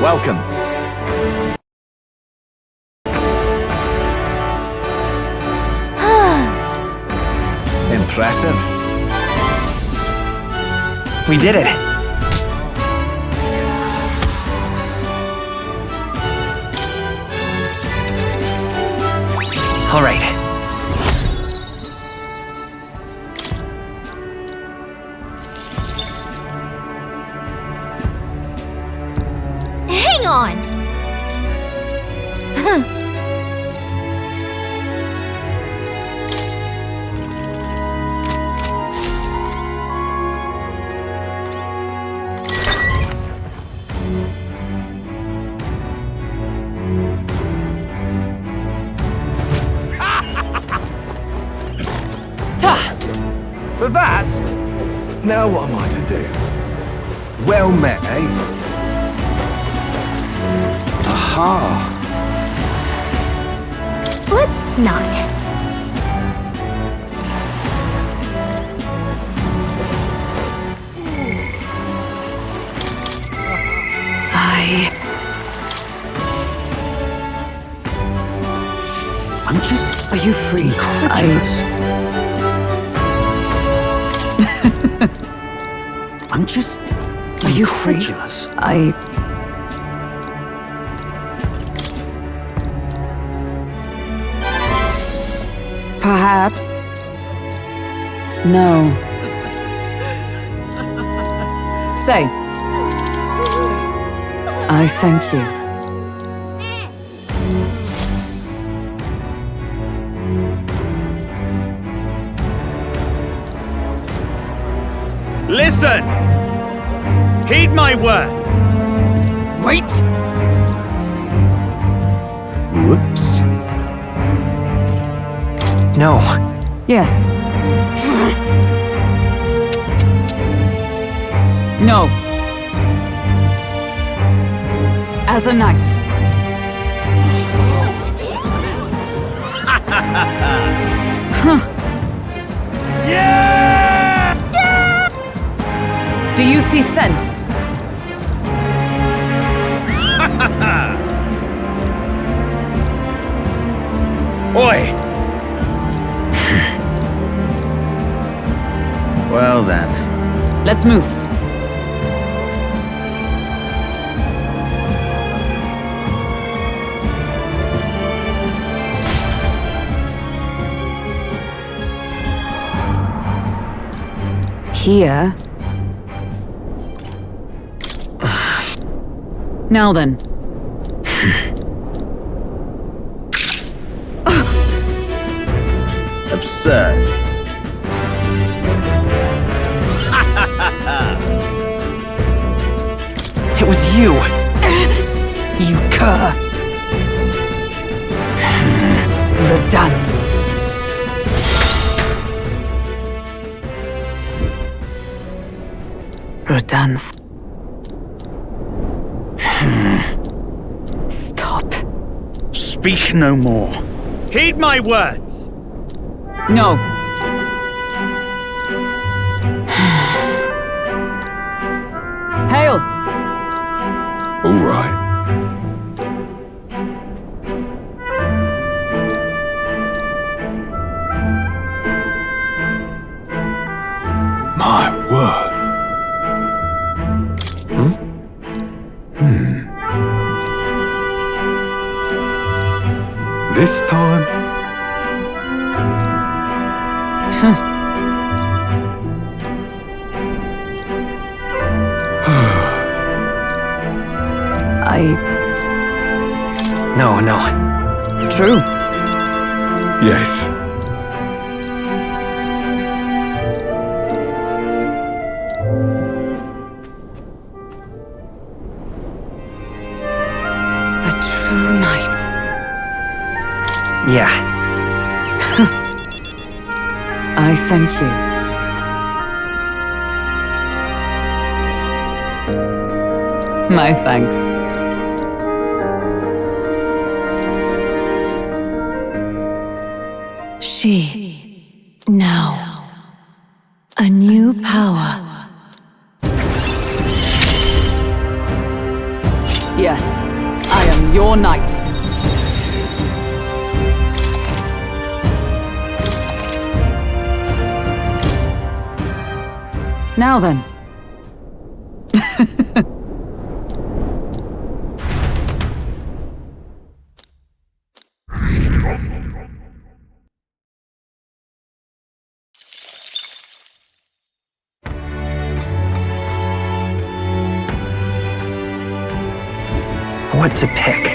Welcome. Impressive. We did it. All right. Hang on. But that? Now what am I to do? Well met, eh? Aha! Let's not. I'm just... Are you free? incredulous. I'm just... Are you free? incredulous. Perhaps. No. Say. I thank you. Listen! Heed my words! Wait! Whoops. No. Yes. No. As a knight. Yeah! Do you see sense? Oi! Well then. Let's move. Here. Now then. Absurd. It was you. You cur. Verdansk. Verdansk. Stop. Speak no more. Heed my words! No. Hail! All right. My word. This time? No. True. Yes. A true knight. Yeah. I thank you. My thanks. She. Now. A new power. Yes, I am your knight. Now then. What to pick?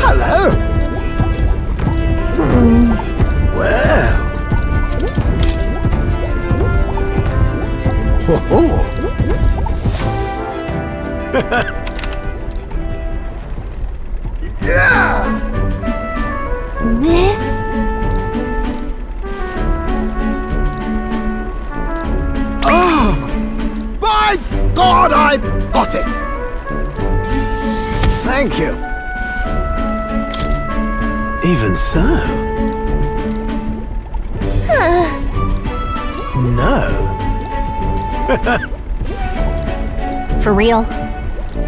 Hello. Well. Oh. Yeah. This? Oh, by God, I've got it. Thank you. Even so. No. For real?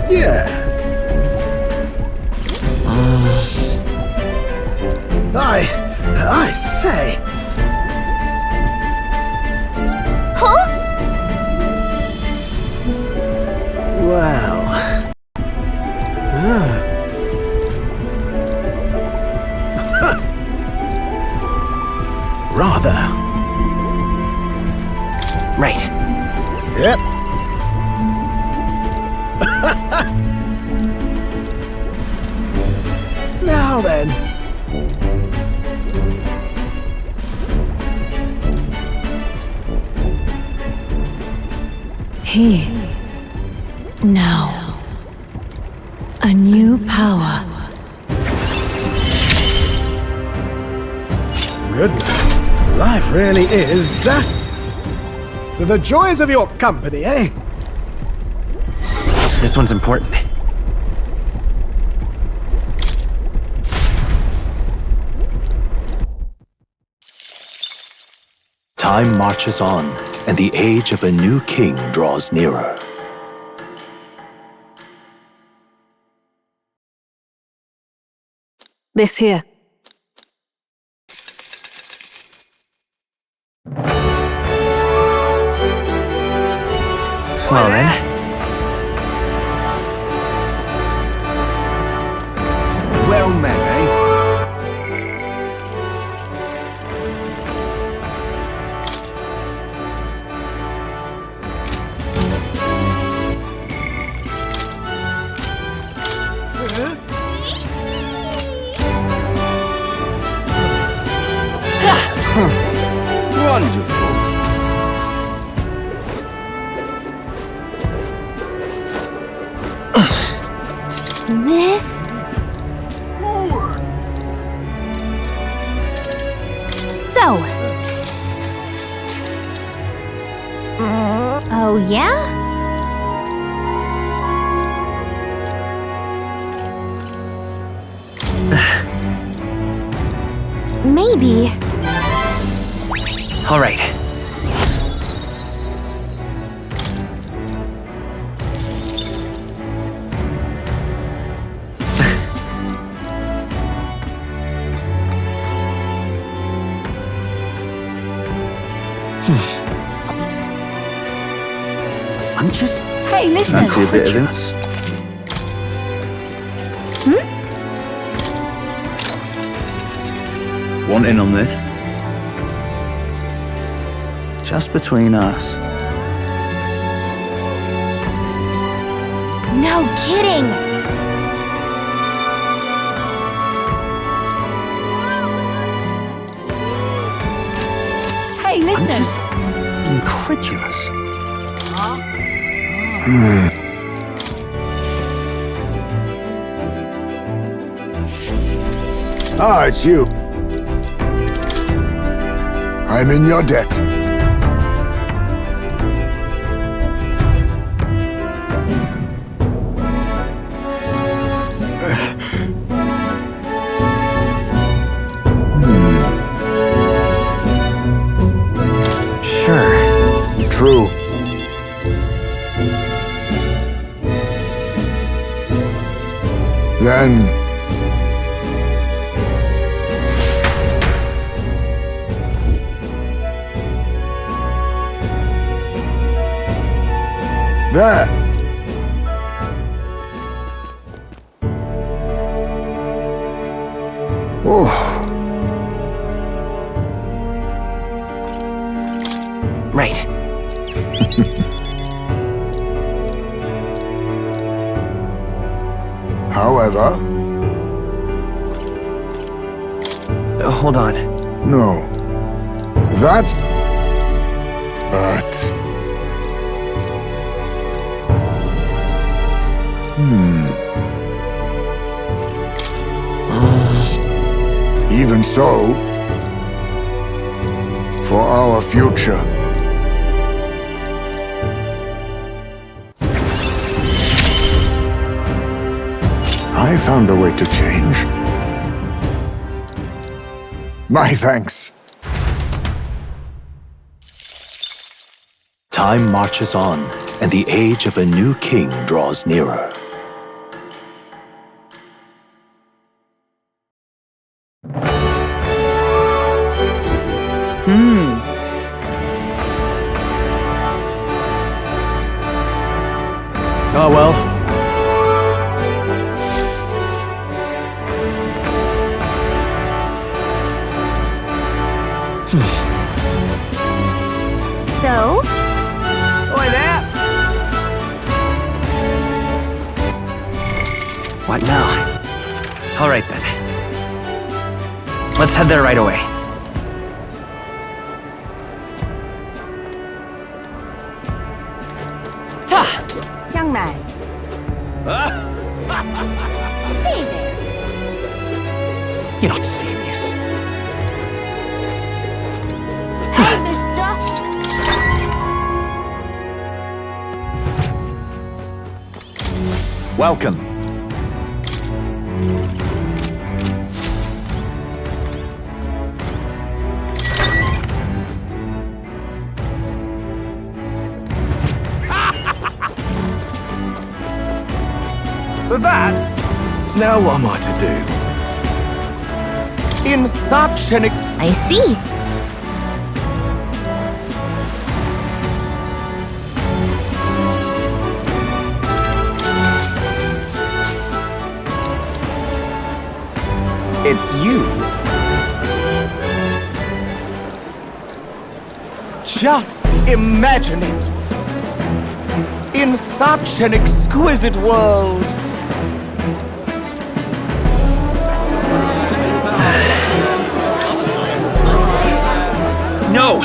Yeah. I say. Huh? Well. Rather. Right. Yep. Now then. He. Now. A new power. Goodness. Life really is to the joys of your company, eh? This one's important. Time marches on, and the age of a new king draws nearer. This here. Well then. Well met, eh? Wonderful. This? So. Oh, yeah? Maybe. All right. I'm just Hey, listen. Fancy a bit of this? Want in on this? Just between us. No kidding. Hey, I'm listen. just incredulous. Ah, it's you. I'm in your debt. Then... There! Oh. Right. However... Hold on. No. That's... But... Even so, for our future. I found a way to change. My thanks. Time marches on, and the age of a new king draws nearer. Oh well. So? Oi there! What now? All right then. Let's head there right away. Young man. Say there. You're not serious. Hey, mister! Welcome. But that... Now what am I to do? In such an... I see. It's you. Just imagine it. In such an exquisite world. No!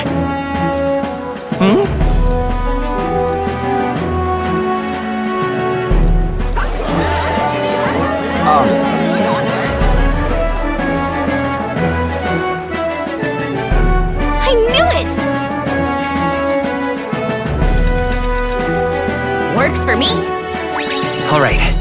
I knew it! Works for me. All right.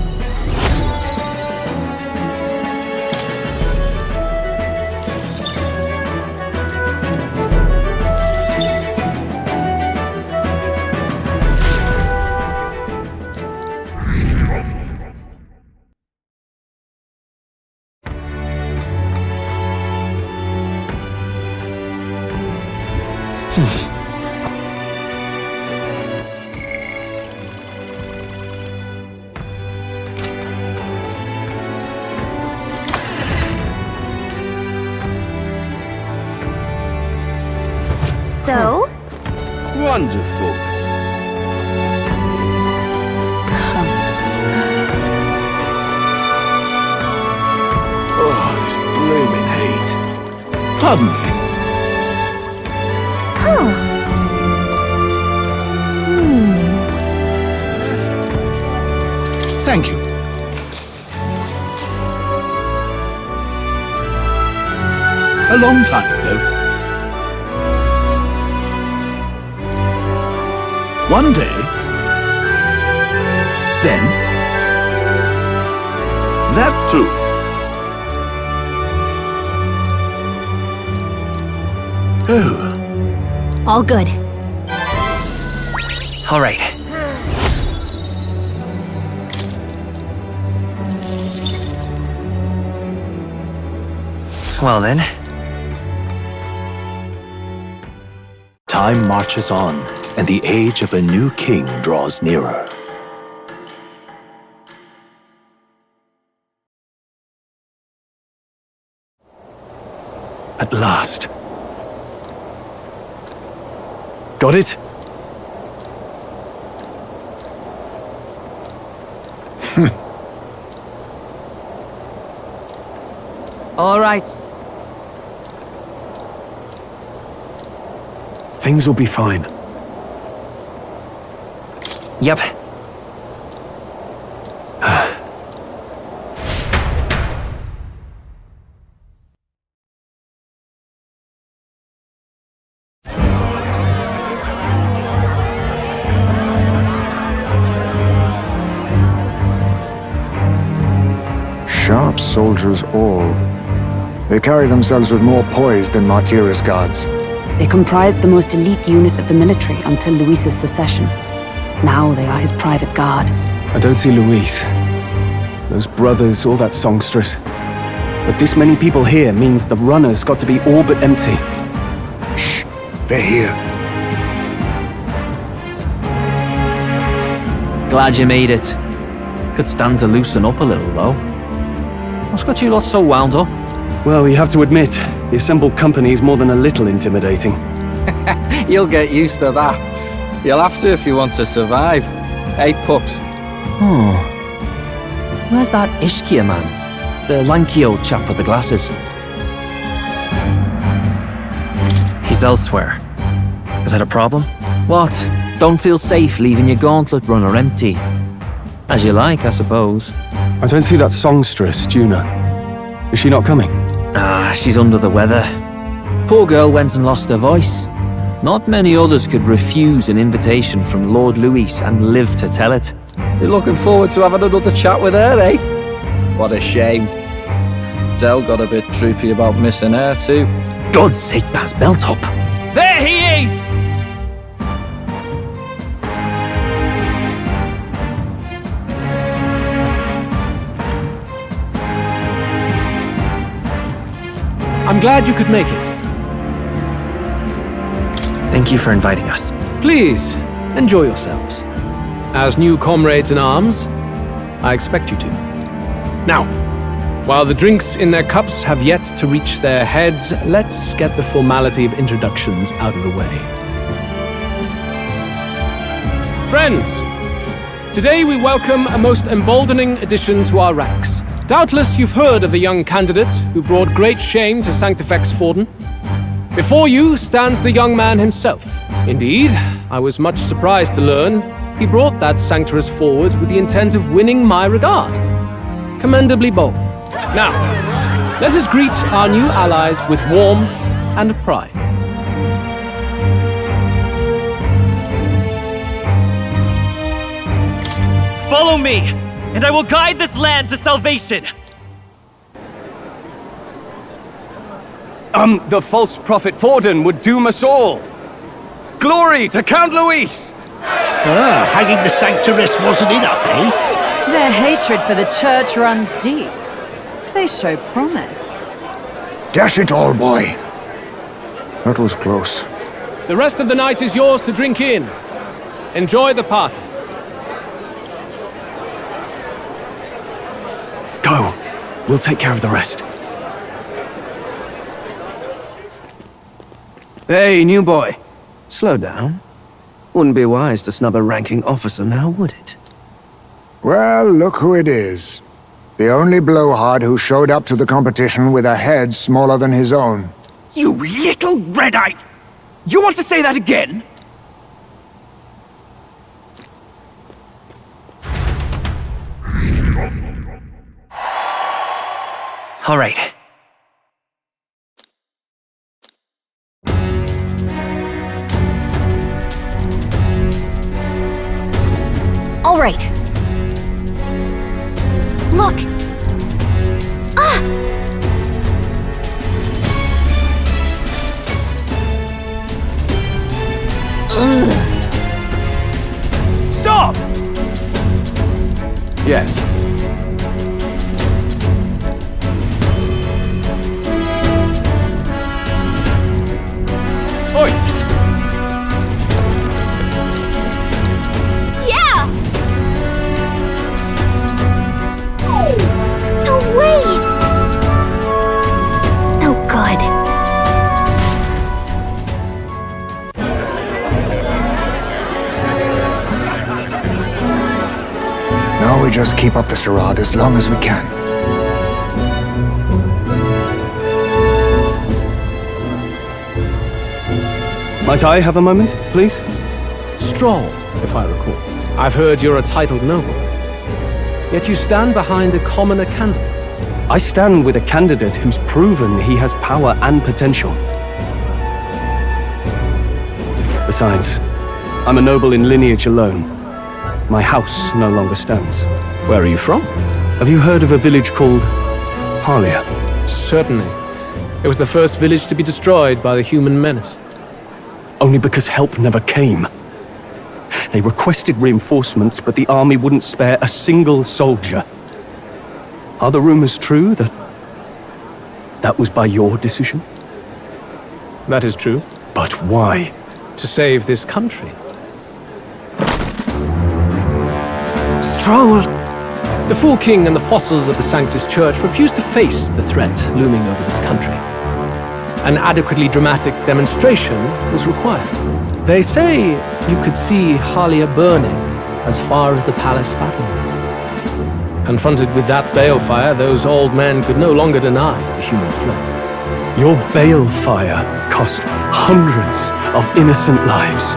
So? Wonderful. Oh, this blooming heat. Pardon me. Huh. Thank you. A long time ago. One day. Then. That too. Oh. All good. All right. Well then, Time marches on, and the age of a new king draws nearer. At last. Got it? All right. Things will be fine. yep. Sharp soldiers all. They carry themselves with more poise than Martyrus guards. They comprised the most elite unit of the military until Luis's secession. Now they are his private guard. I don't see Luis, those brothers, or that songstress. But this many people here means the runners got to be all but empty. Shh, they're here. Glad you made it. Could stand to loosen up a little, though. What's got you lot so wound up? Well, you have to admit, the assembled company is more than a little intimidating. You'll get used to that. You'll have to if you want to survive. Hey, pups. Oh. Where's that Ishkia man? The lanky old chap with the glasses. He's elsewhere. Is that a problem? What? Don't feel safe leaving your gauntlet runner empty? As you like, I suppose. I don't see that songstress, Juna. Is she not coming? Ah, she's under the weather. Poor girl went and lost her voice. Not many others could refuse an invitation from Lord Luis and live to tell it. You're looking forward to having another chat with her, eh? What a shame. Zell got a bit troopy about missing her, too. God's sake, Baz, belt up. There he is! I'm glad you could make it. Thank you for inviting us. Please, enjoy yourselves. As new comrades in arms, I expect you to. Now, while the drinks in their cups have yet to reach their heads, let's get the formality of introductions out of the way. Friends, today we welcome a most emboldening addition to our ranks. Doubtless you've heard of the young candidate who brought great shame to Sanctifex Forden. Before you stands the young man himself. Indeed, I was much surprised to learn he brought that sanctuous forward with the intent of winning my regard. Commendably bold. Now, let us greet our new allies with warmth and pride. Follow me, and I will guide this land to salvation! The false prophet Forden would doom us all. Glory to Count Luis! Hanging the Sanctuarist wasn't enough, eh? Their hatred for the church runs deep. They show promise. Dash it all, boy. That was close. The rest of the night is yours to drink in. Enjoy the party. Go. We'll take care of the rest. Hey, new boy. Slow down. Wouldn't be wise to snub a ranking officer now, would it? Well, look who it is. The only blowhard who showed up to the competition with a head smaller than his own. You little red-eyed! You want to say that again? All right. All right. Look! Ah! Ugh. Stop! Yes. Now we just keep up the charade as long as we can. Might I have a moment, please? Stroll, if I recall. I've heard you're a titled noble. Yet you stand behind a commoner candidate. I stand with a candidate who's proven he has power and potential. Besides, I'm a noble in lineage alone. My house no longer stands. Where are you from? Have you heard of a village called Harlia? Certainly. It was the first village to be destroyed by the human menace. Only because help never came. They requested reinforcements, but the army wouldn't spare a single soldier. Are the rumors true that was by your decision? That is true. But why? To save this country. Stroll! The Fool King and the fossils of the Sanctus Church refused to face the threat looming over this country. An adequately dramatic demonstration was required. They say you could see Harlia burning as far as the palace battlements. Confronted with that balefire, those old men could no longer deny the human threat. Your balefire cost hundreds of innocent lives.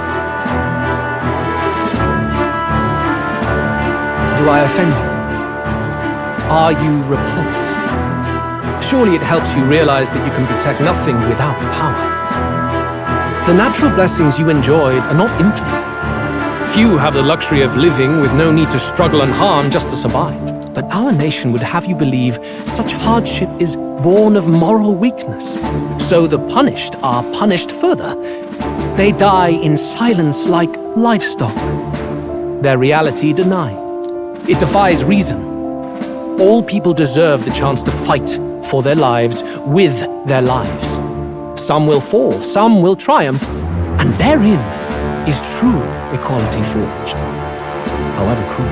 Do I offend you? Are you repulsed? Surely it helps you realize that you can protect nothing without power. The natural blessings you enjoyed are not infinite. Few have the luxury of living with no need to struggle and harm just to survive. But our nation would have you believe such hardship is born of moral weakness. So the punished are punished further. They die in silence like livestock. Their reality denied. It defies reason. All people deserve the chance to fight for their lives with their lives. Some will fall, some will triumph, and therein is true equality forged, however cruel.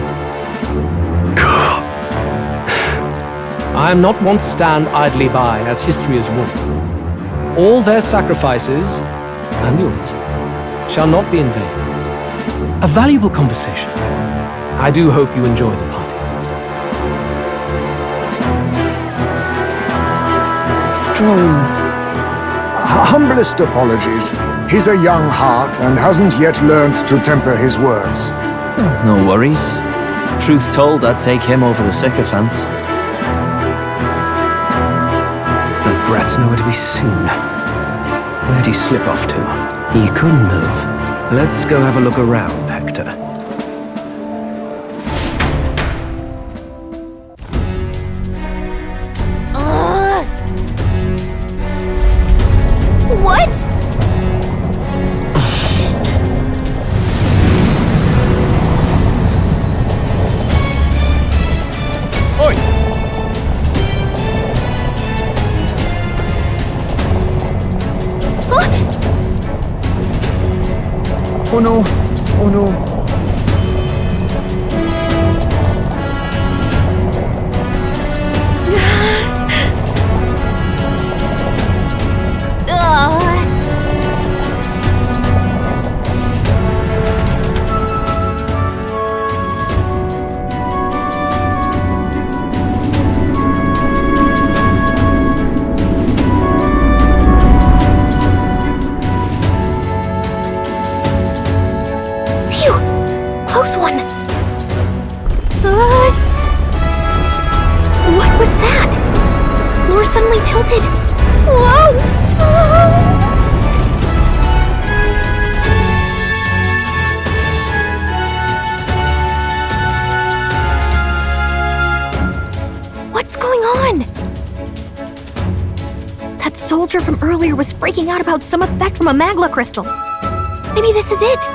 I am not one to stand idly by, as history is wont. All their sacrifices, and yours, shall not be in vain. A valuable conversation. I do hope you enjoy the party. Humblest apologies. He's a young heart and hasn't yet learned to temper his words. No worries. Truth told, I'd take him over the sycophants. The brat's nowhere to be seen. Where'd he slip off to? He couldn't have. Let's go have a look around, Hector. What? Oi! Oh no! Oh no! Close one. What was that? Floor suddenly tilted. Whoa! What's going on? That soldier from earlier was freaking out about some effect from a magla crystal. Maybe this is it.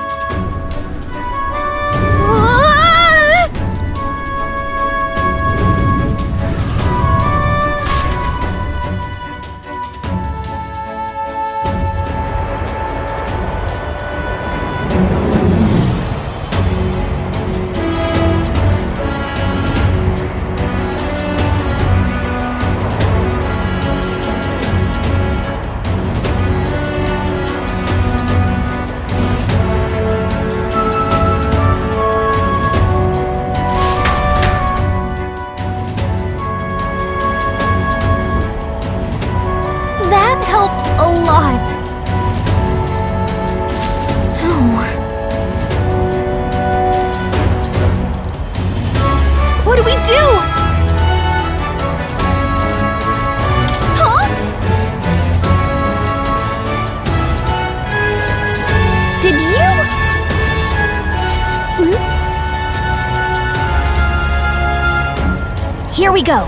Here we go.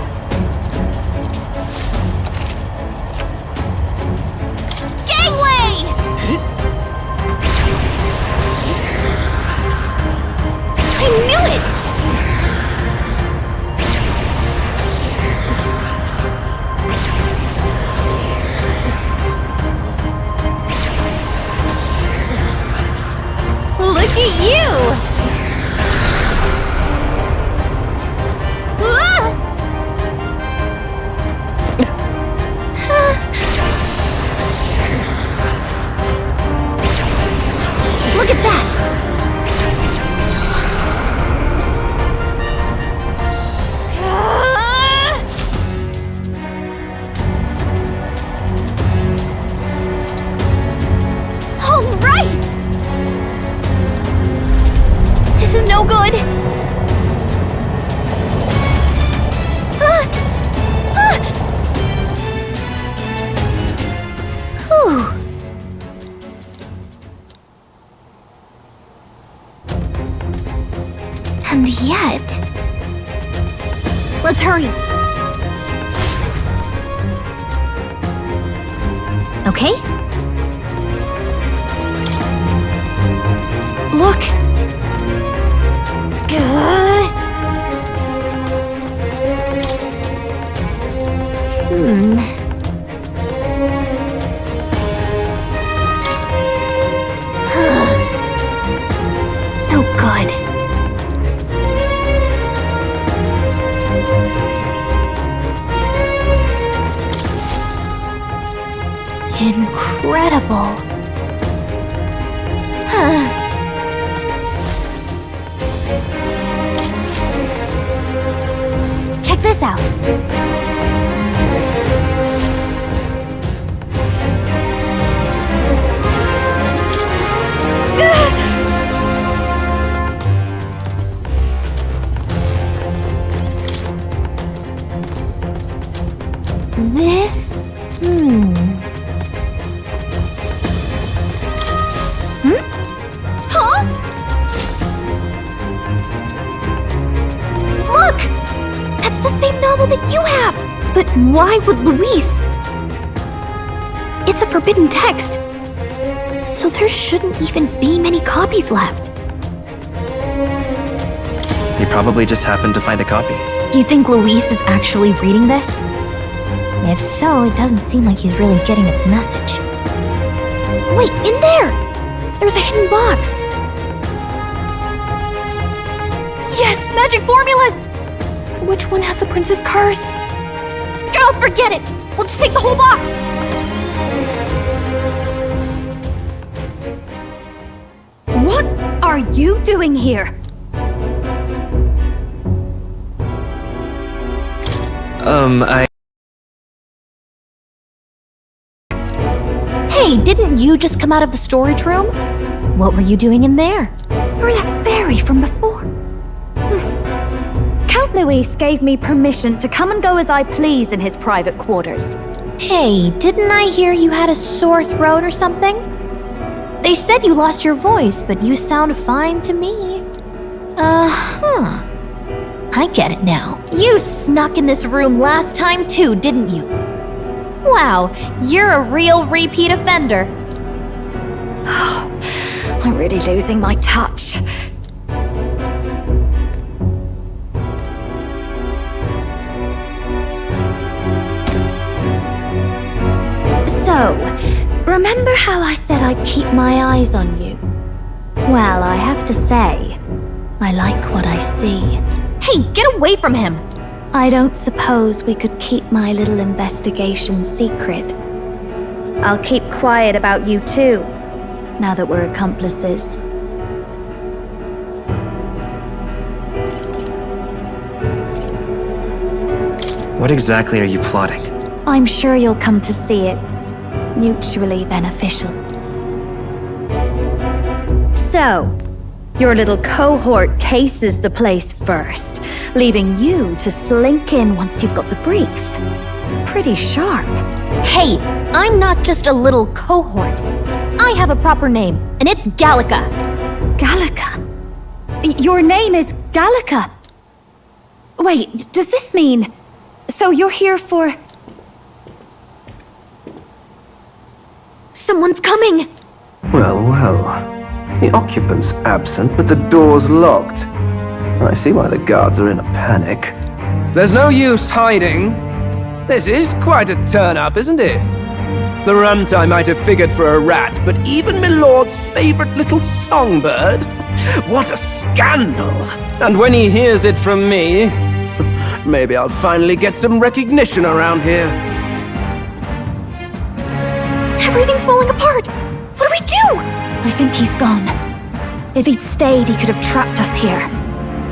Gangway! I knew it! Look at you! Look at that! All right! This is no good. Whew. And yet... Let's hurry. Okay? Look! No good. Incredible. Check this out. This? Huh? Look! That's the same novel that you have! But why would Luis? It's a forbidden text. So there shouldn't even be many copies left. He probably just happened to find a copy. Do you think Luis is actually reading this? If so, it doesn't seem like he's really getting its message. Wait, in there! There's a hidden box! Yes, magic formulas! Which one has the prince's curse? Oh, forget it! We'll just take the whole box! What are you doing here? Hey, didn't you just come out of the storage room? What were you doing in there? You're that fairy from before. Count Luis gave me permission to come and go as I please in his private quarters. Hey, didn't I hear you had a sore throat or something? They said you lost your voice, but you sound fine to me. I get it now. You snuck in this room last time too, didn't you? Wow, you're a real repeat offender. I'm really losing my touch. So, remember how I said I'd keep my eyes on you? Well, I have to say, I like what I see. Hey, get away from him! I don't suppose we could keep my little investigation secret. I'll keep quiet about you too, now that we're accomplices. What exactly are you plotting? I'm sure you'll come to see it's mutually beneficial. So, your little cohort cases the place first, leaving you to slink in once you've got the brief. Pretty sharp. Hey, I'm not just a little cohort. I have a proper name, and it's Gallica. Gallica? Your name is Gallica? Wait, does this mean... So you're here for... Someone's coming! Well, well. The occupant's absent, but the door's locked. I see why the guards are in a panic. There's no use hiding. This is quite a turn-up, isn't it? The runtime might have figured for a rat, but even Milord's favorite little songbird? What a scandal! And when he hears it from me, maybe I'll finally get some recognition around here. Everything's falling apart! What do we do? I think he's gone. If he'd stayed, he could have trapped us here.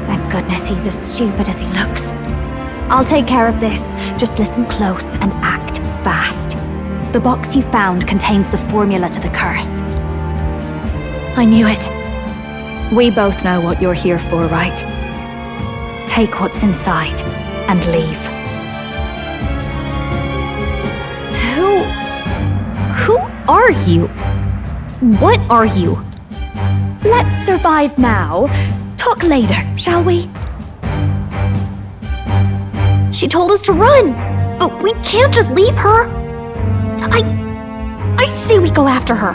Thank goodness he's as stupid as he looks. I'll take care of this. Just listen close and act fast. The box you found contains the formula to the curse. I knew it. We both know what you're here for, right? Take what's inside and leave. Who are you? What are you? Let's survive now. Talk later, shall we? She told us to run, but we can't just leave her. I say we go after her.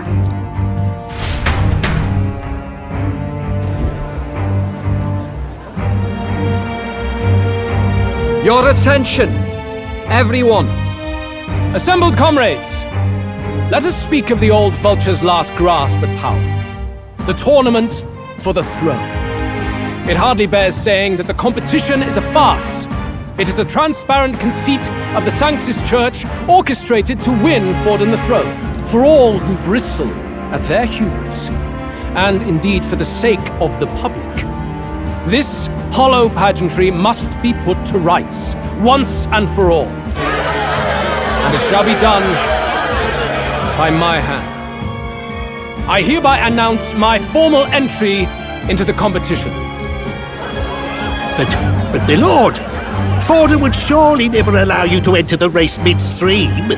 Your attention, everyone. Assembled comrades, let us speak of the old vulture's last grasp at power. The tournament for the throne. It hardly bears saying that the competition is a farce. It is a transparent conceit of the Sanctus Church orchestrated to win Forden the throne. For all who bristle at their hubris, and indeed for the sake of the public. This hollow pageantry must be put to rights, once and for all. And it shall be done by my hand. I hereby announce my formal entry into the competition. But my lord, Forden would surely never allow you to enter the race midstream.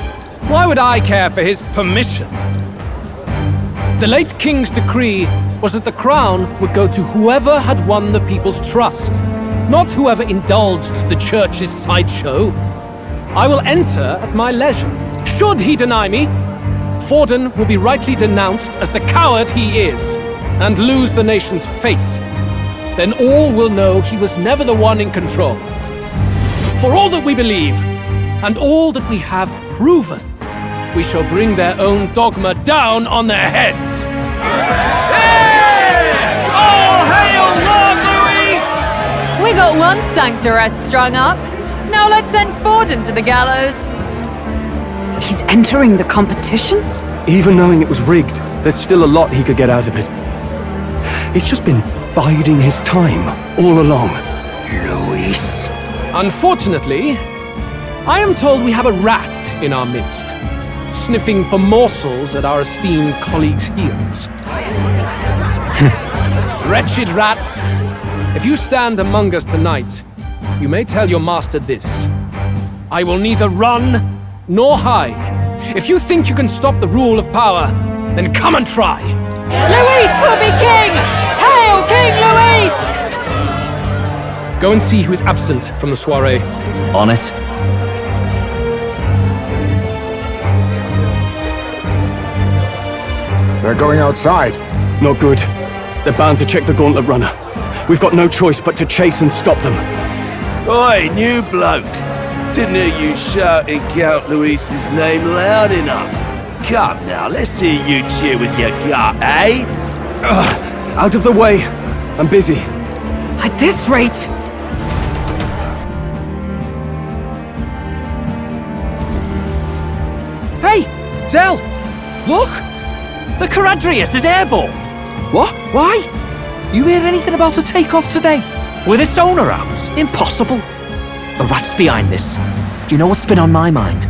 Why would I care for his permission? The late king's decree was that the crown would go to whoever had won the people's trust, not whoever indulged the church's sideshow. I will enter at my leisure. Should he deny me, Forden will be rightly denounced as the coward he is, and lose the nation's faith. Then all will know he was never the one in control. For all that we believe, and all that we have proven, we shall bring their own dogma down on their heads. All hail Lord Luis! We got one sanctoress strung up. Now let's send Forden to the gallows. He's entering the competition? Even knowing it was rigged, there's still a lot he could get out of it. He's just been biding his time all along. Luis. Unfortunately, I am told we have a rat in our midst, sniffing for morsels at our esteemed colleagues' heels. Wretched rat, if you stand among us tonight, you may tell your master this. I will neither run nor hide. If you think you can stop the rule of power, then come and try. Luis will be king! Hail King Luis! Go and see who is absent from the soiree. On it. They're going outside. Not good. They're bound to check the gauntlet runner. We've got no choice but to chase and stop them. Oi, new bloke. Didn't hear you shouting Count Luis's name loud enough. Come now, let's hear you cheer with your gut, eh? Out of the way. I'm busy. At this rate... Hey! Del! Look! The Caradrius is airborne! What? Why? You hear anything about a takeoff today? With its own around? Impossible. The rat's behind this. Do you know what's been on my mind?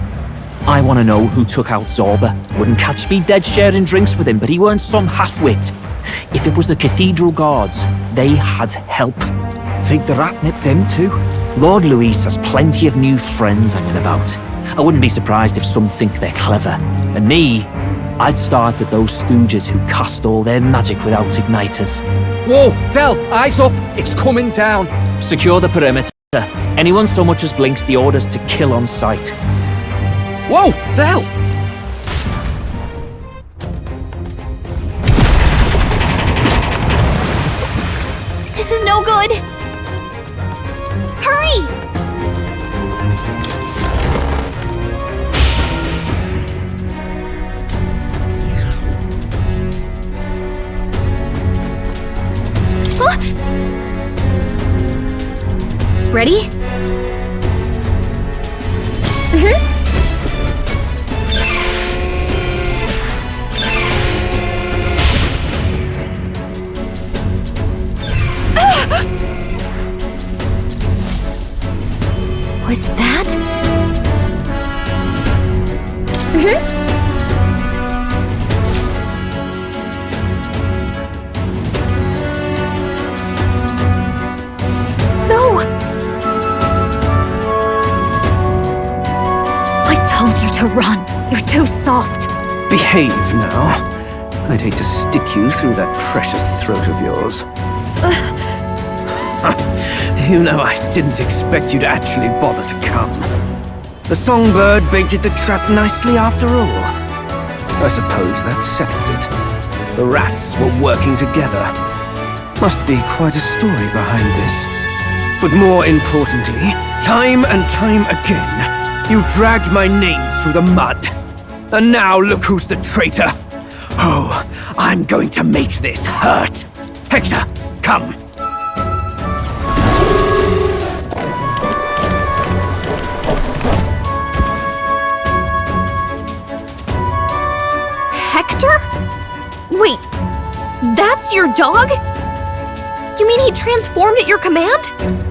I want to know who took out Zorba. Wouldn't catch me dead sharing drinks with him, but he weren't some half-wit. If it was the Cathedral Guards, they had help. Think the rat nipped him too? Lord Luis has plenty of new friends hanging about. I wouldn't be surprised if some think they're clever. And me, I'd start with those stooges who cast all their magic without igniters. Whoa, Del, eyes up! It's coming down! Secure the perimeter. Anyone so much as blinks, the orders to kill on sight. Whoa! Tell! This is no good. Hurry! Ready? Was that? No! I told you to run. You're too soft. Behave now. I'd hate to stick you through that precious throat of yours. You know, I didn't expect you to actually bother to come. The songbird baited the trap nicely after all. I suppose that settles it. The rats were working together. Must be quite a story behind this. But more importantly, time and time again, you dragged my name through the mud. And now look who's the traitor. Oh, I'm going to make this hurt. Hector, come. Hector? Wait, that's your dog? You mean he transformed at your command?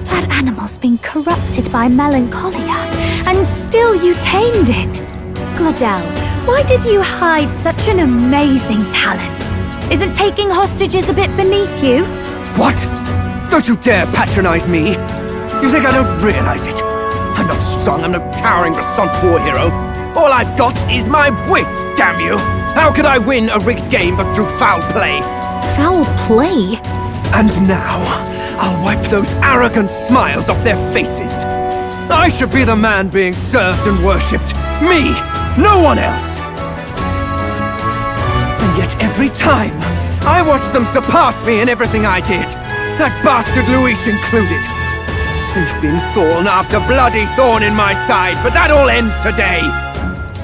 That animal's been corrupted by melancholia, and still you tamed it. Gladel, why did you hide such an amazing talent? Isn't taking hostages a bit beneath you? What? Don't you dare patronize me! You think I don't realize it? I'm not strong, I'm no towering Rassant war hero. All I've got is my wits, damn you! How could I win a rigged game but through foul play? Foul play? And now, I'll wipe those arrogant smiles off their faces. I should be the man being served and worshipped. Me! No one else! And yet every time, I watch them surpass me in everything I did. That bastard Luis included. They've been thorn after bloody thorn in my side, but that all ends today.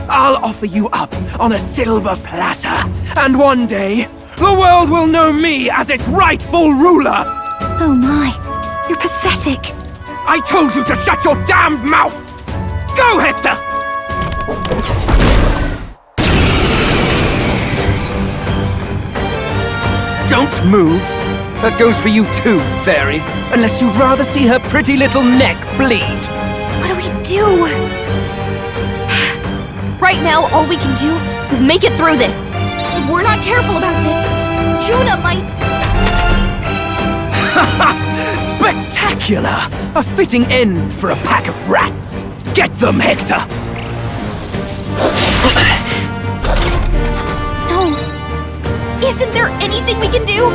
I'll offer you up on a silver platter, and one day, the world will know me as its rightful ruler! Oh my, you're pathetic. I told you to shut your damned mouth! Go, Hector! Don't move. That goes for you too, fairy. Unless you'd rather see her pretty little neck bleed. What do we do? Right now, all we can do is make it through this. If we're not careful about this, Juna might... Spectacular! A fitting end for a pack of rats. Get them, Hector! No. Isn't there anything we can do?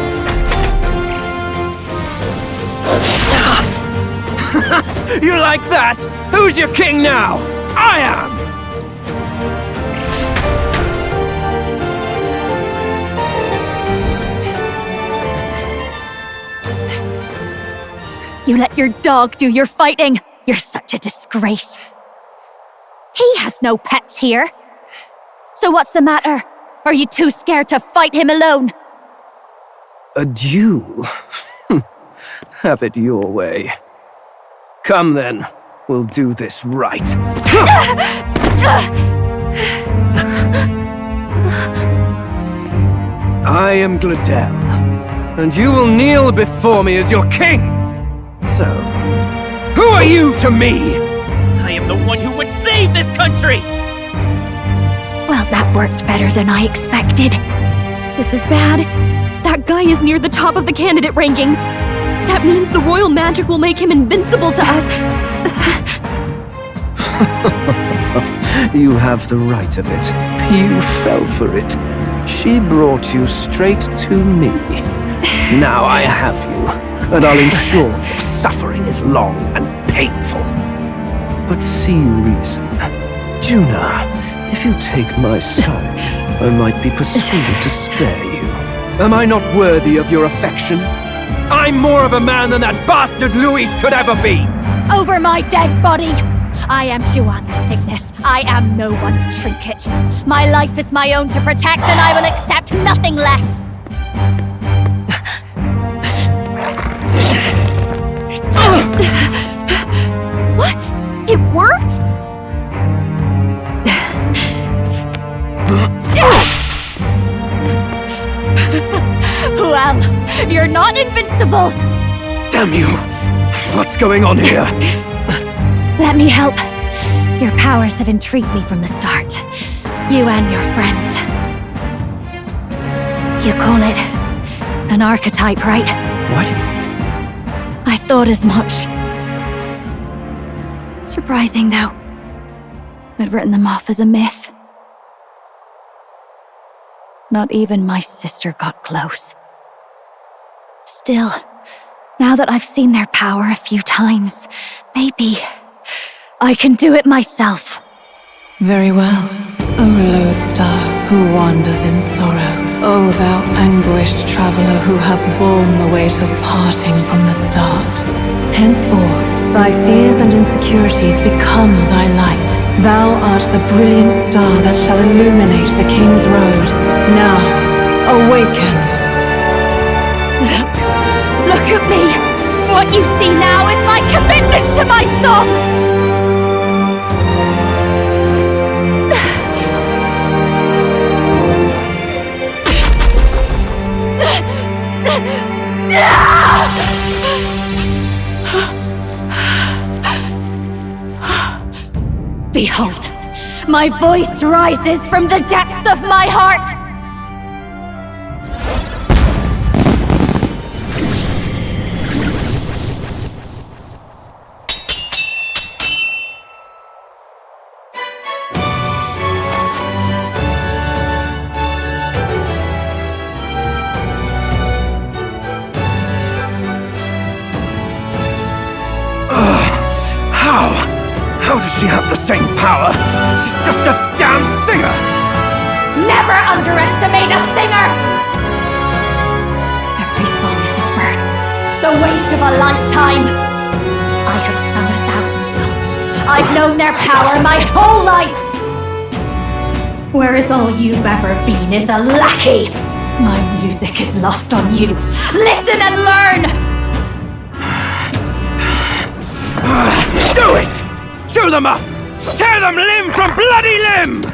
You like that? Who's your king now? I am! You let your dog do your fighting. You're such a disgrace. He has no pets here. So what's the matter? Are you too scared to fight him alone? A duel? Have it your way. Come then, we'll do this right. I am Gladel, and you will kneel before me as your king. So, who are you to me? I am the one who would save this country! Well, that worked better than I expected. This is bad. That guy is near the top of the candidate rankings. That means the royal magic will make him invincible to us. You have the right of it. You fell for it. She brought you straight to me. Now I have you, and I'll ensure your suffering is long and hateful. But see reason. Juna, if you take my side, I might be persuaded to spare you. Am I not worthy of your affection? I'm more of a man than that bastard Luis could ever be! Over my dead body! I am Juani's sickness. I am no one's trinket. My life is my own to protect, and I will accept nothing less! What? It worked? Well, you're not invincible! Damn you! What's going on here? Let me help. Your powers have intrigued me from the start. You and your friends. You call it an archetype, right? What? I thought as much. Surprising, though. I'd written them off as a myth. Not even my sister got close. Still, now that I've seen their power a few times, maybe I can do it myself. Very well, O lodestar who wanders in sorrow, O thou anguished traveller who hath borne the weight of parting from the start. Henceforth, thy fears and insecurities become thy light. Thou art the brilliant star that shall illuminate the King's road. Now, awaken! Look at me! What you see now is my commitment to my song! Behold, my voice rises from the depths of my heart! How does she have the same power? She's just a damn singer! Never underestimate a singer! Every song is a burden, the weight of a lifetime. I have sung 1,000 songs. I've known their power my whole life. Whereas all you've ever been is a lackey. My music is lost on you. Listen and learn! Do it! Chew them up! Tear them limb from bloody limb!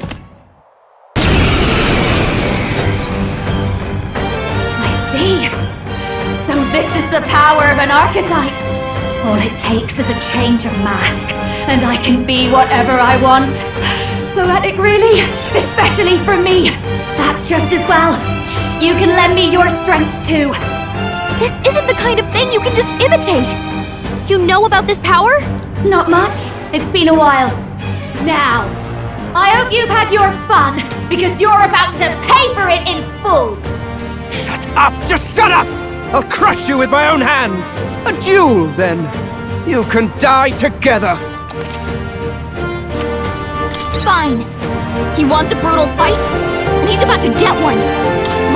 I see. So this is the power of an archetype. All it takes is a change of mask, and I can be whatever I want. Poetic, really? Especially for me. That's just as well. You can lend me your strength, too. This isn't the kind of thing you can just imitate. You know about this power? Not much. It's been a while. Now, I hope you've had your fun, because you're about to pay for it in full. Shut up! Just shut up! I'll crush you with my own hands! A duel, then. You can die together. Fine. He wants a brutal fight, and he's about to get one.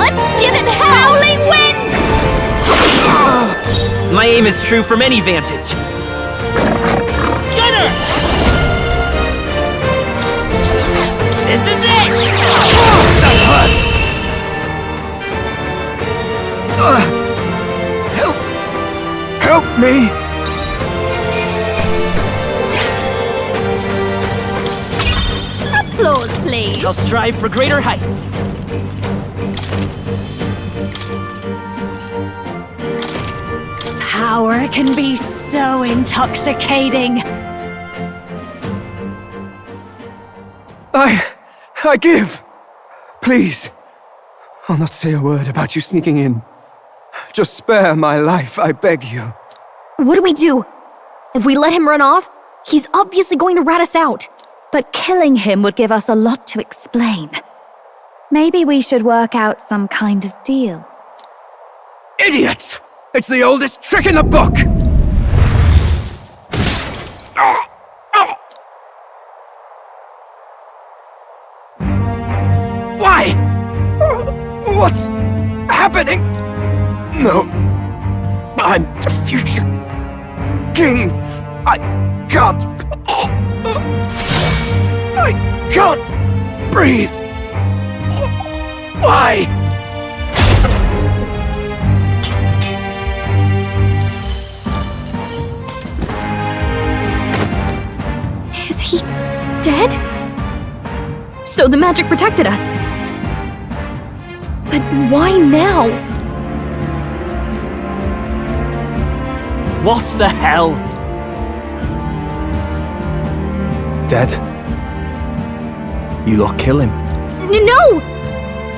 Let's give him howling wind! My aim is true from any vantage. Get her! This is it! That hurts! Help me! Applause, please. I'll strive for greater heights. Power can be so intoxicating. I give! Please. I'll not say a word about you sneaking in. Just spare my life, I beg you. What do we do? If we let him run off, he's obviously going to rat us out. But killing him would give us a lot to explain. Maybe we should work out some kind of deal. Idiots! It's the oldest trick in the book! What's happening? No. I'm the future king. I can't. I can't breathe. Why? Is he dead? So the magic protected us. But why now? What the hell? Dead? You lot kill him? No!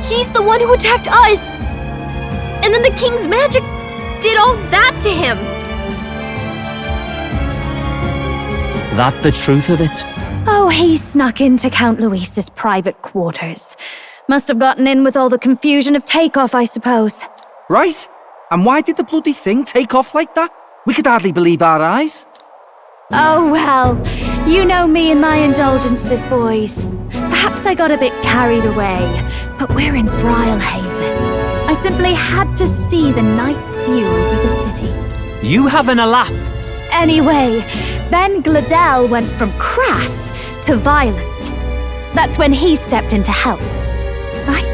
He's the one who attacked us! And then the king's magic did all that to him! That the truth of it? Oh, he snuck into Count Luis's private quarters. Must have gotten in with all the confusion of takeoff, I suppose. Right? And why did the bloody thing take off like that? We could hardly believe our eyes. Oh, well, you know me and my indulgences, boys. Perhaps I got a bit carried away, but we're in Brilehaven. I simply had to see the night view over the city. You having a laugh? Anyway, then Gladel went from crass to violent. That's when he stepped in to help, right?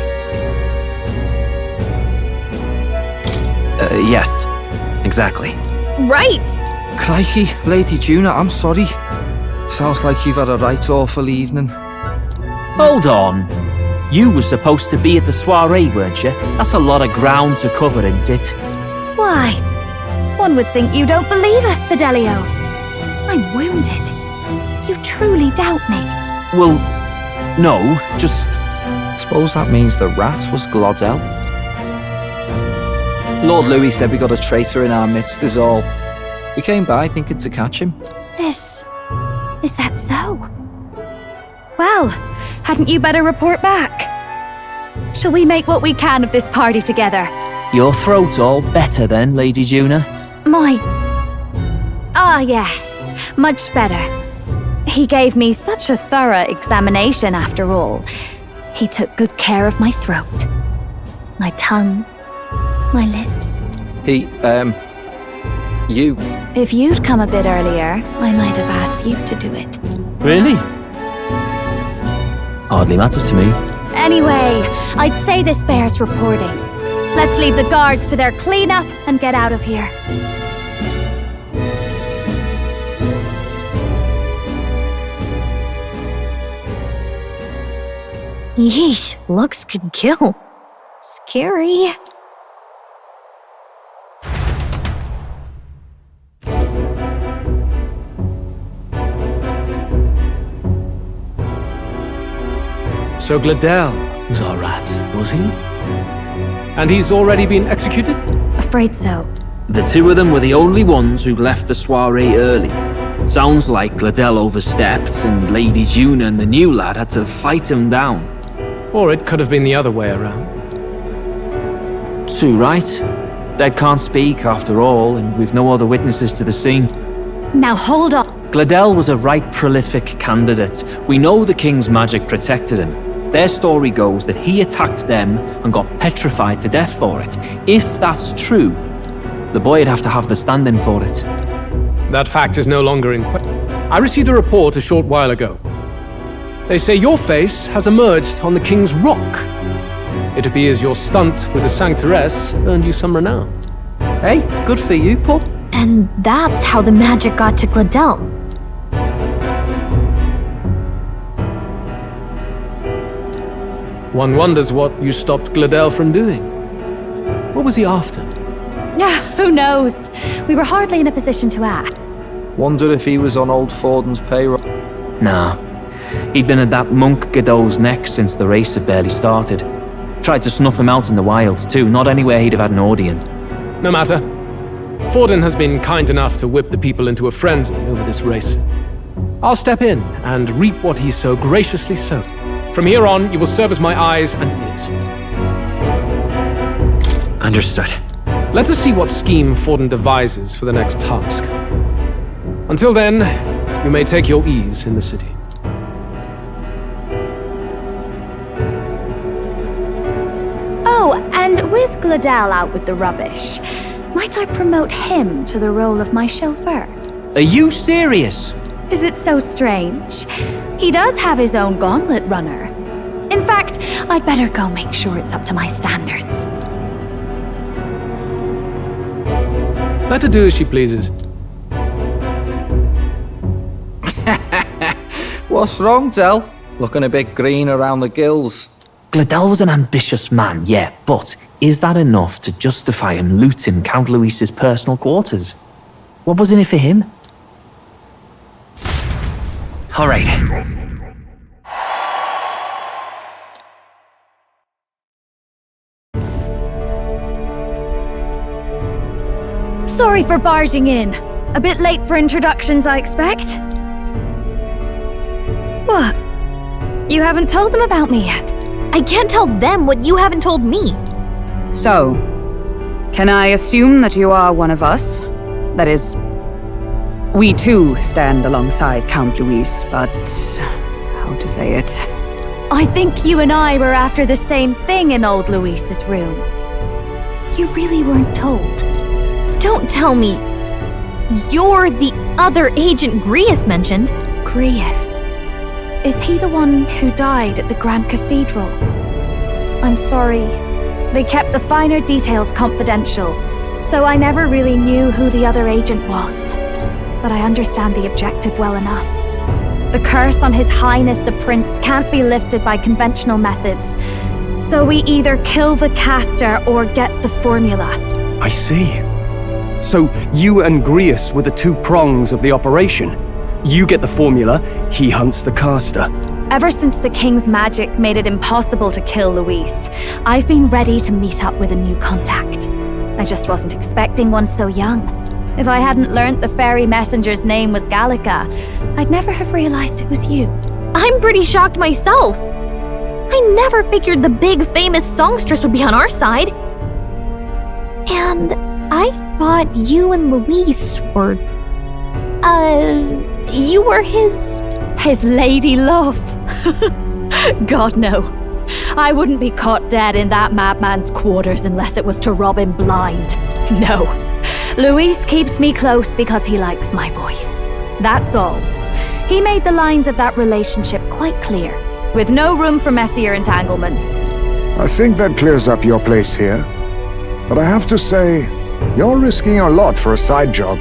Yes, exactly. Right! Crikey, Lady Juna, I'm sorry. Sounds like you've had a right awful evening. Hold on. You were supposed to be at the soiree, weren't you? That's a lot of ground to cover, isn't it? Why? One would think you don't believe us, Fidelio. I'm wounded. You truly doubt me. Well, no, just... Suppose that means the rat was Glodell. Lord Louis said we got a traitor in our midst is all. We came by thinking to catch him. Is that so? Well, hadn't you better report back? Shall we make what we can of this party together? Your throat all better then, Lady Juna? Ah, yes, much better. He gave me such a thorough examination after all. He took good care of my throat, my tongue, my lips. You. If you'd come a bit earlier, I might have asked you to do it. Really? Hardly matters to me. Anyway, I'd say this bears reporting. Let's leave the guards to their cleanup and get out of here. Yeesh, looks could kill. Scary. So Gladel was our rat, was he? And he's already been executed? Afraid so. The two of them were the only ones who left the soiree early. It sounds like Gladel overstepped and Lady Juna and the new lad had to fight him down. Or it could have been the other way around. Too right. Dead can't speak after all, and we've no other witnesses to the scene. Now hold on. Gladel was a right prolific candidate. We know the king's magic protected him. Their story goes that he attacked them and got petrified to death for it. If that's true, the boy'd have to have the stand-in for it. That fact is no longer in question. I received a report a short while ago. They say your face has emerged on the king's rock. It appears your stunt with the Sanctoress earned you some renown. Hey, good for you, pup. And that's how the magic got to Gladel. One wonders what you stopped Gladel from doing. What was he after? Who knows? We were hardly in a position to act. Wonder if he was on old Forden's payroll. Nah. He'd been at that monk Godot's neck since the race had barely started. Tried to snuff him out in the wilds too, not anywhere he'd have had an audience. No matter. Forden has been kind enough to whip the people into a frenzy over this race. I'll step in and reap what he so graciously sowed. From here on, you will serve as my eyes and ears. Understood. Let us see what scheme Forden devises for the next task. Until then, you may take your ease in the city. Oh, Gladel out with the rubbish, might I promote him to the role of my chauffeur? Are you serious? Is it so strange? He does have his own gauntlet runner. In fact, I'd better go make sure it's up to my standards. Let her do as she pleases. What's wrong, Del? Looking a bit green around the gills. Gladel was an ambitious man, yeah, but is that enough to justify him looting Count Luis's personal quarters? What was in it for him? All right. Sorry for barging in. A bit late for introductions, I expect. What? You haven't told them about me yet? I can't tell them what you haven't told me. So, can I assume that you are one of us? That is, we too stand alongside Count Luis, but how to say it? I think you and I were after the same thing in old Luis's room. You really weren't told. Don't tell me you're the other agent Grius mentioned. Grius? Is he the one who died at the Grand Cathedral? I'm sorry. They kept the finer details confidential, so I never really knew who the other agent was. But I understand the objective well enough. The curse on His Highness the Prince can't be lifted by conventional methods, so we either kill the caster or get the formula. I see. So you and Grius were the two prongs of the operation. You get the formula, he hunts the caster. Ever since the King's magic made it impossible to kill Luis, I've been ready to meet up with a new contact. I just wasn't expecting one so young. If I hadn't learnt the fairy messenger's name was Gallica, I'd never have realized it was you. I'm pretty shocked myself. I never figured the big famous songstress would be on our side. And I thought you and Luis were... you were his lady love. God, no. I wouldn't be caught dead in that madman's quarters unless it was to rob him blind. No. Luis keeps me close because he likes my voice. That's all. He made the lines of that relationship quite clear, with no room for messier entanglements. I think that clears up your place here. But I have to say, you're risking a lot for a side job.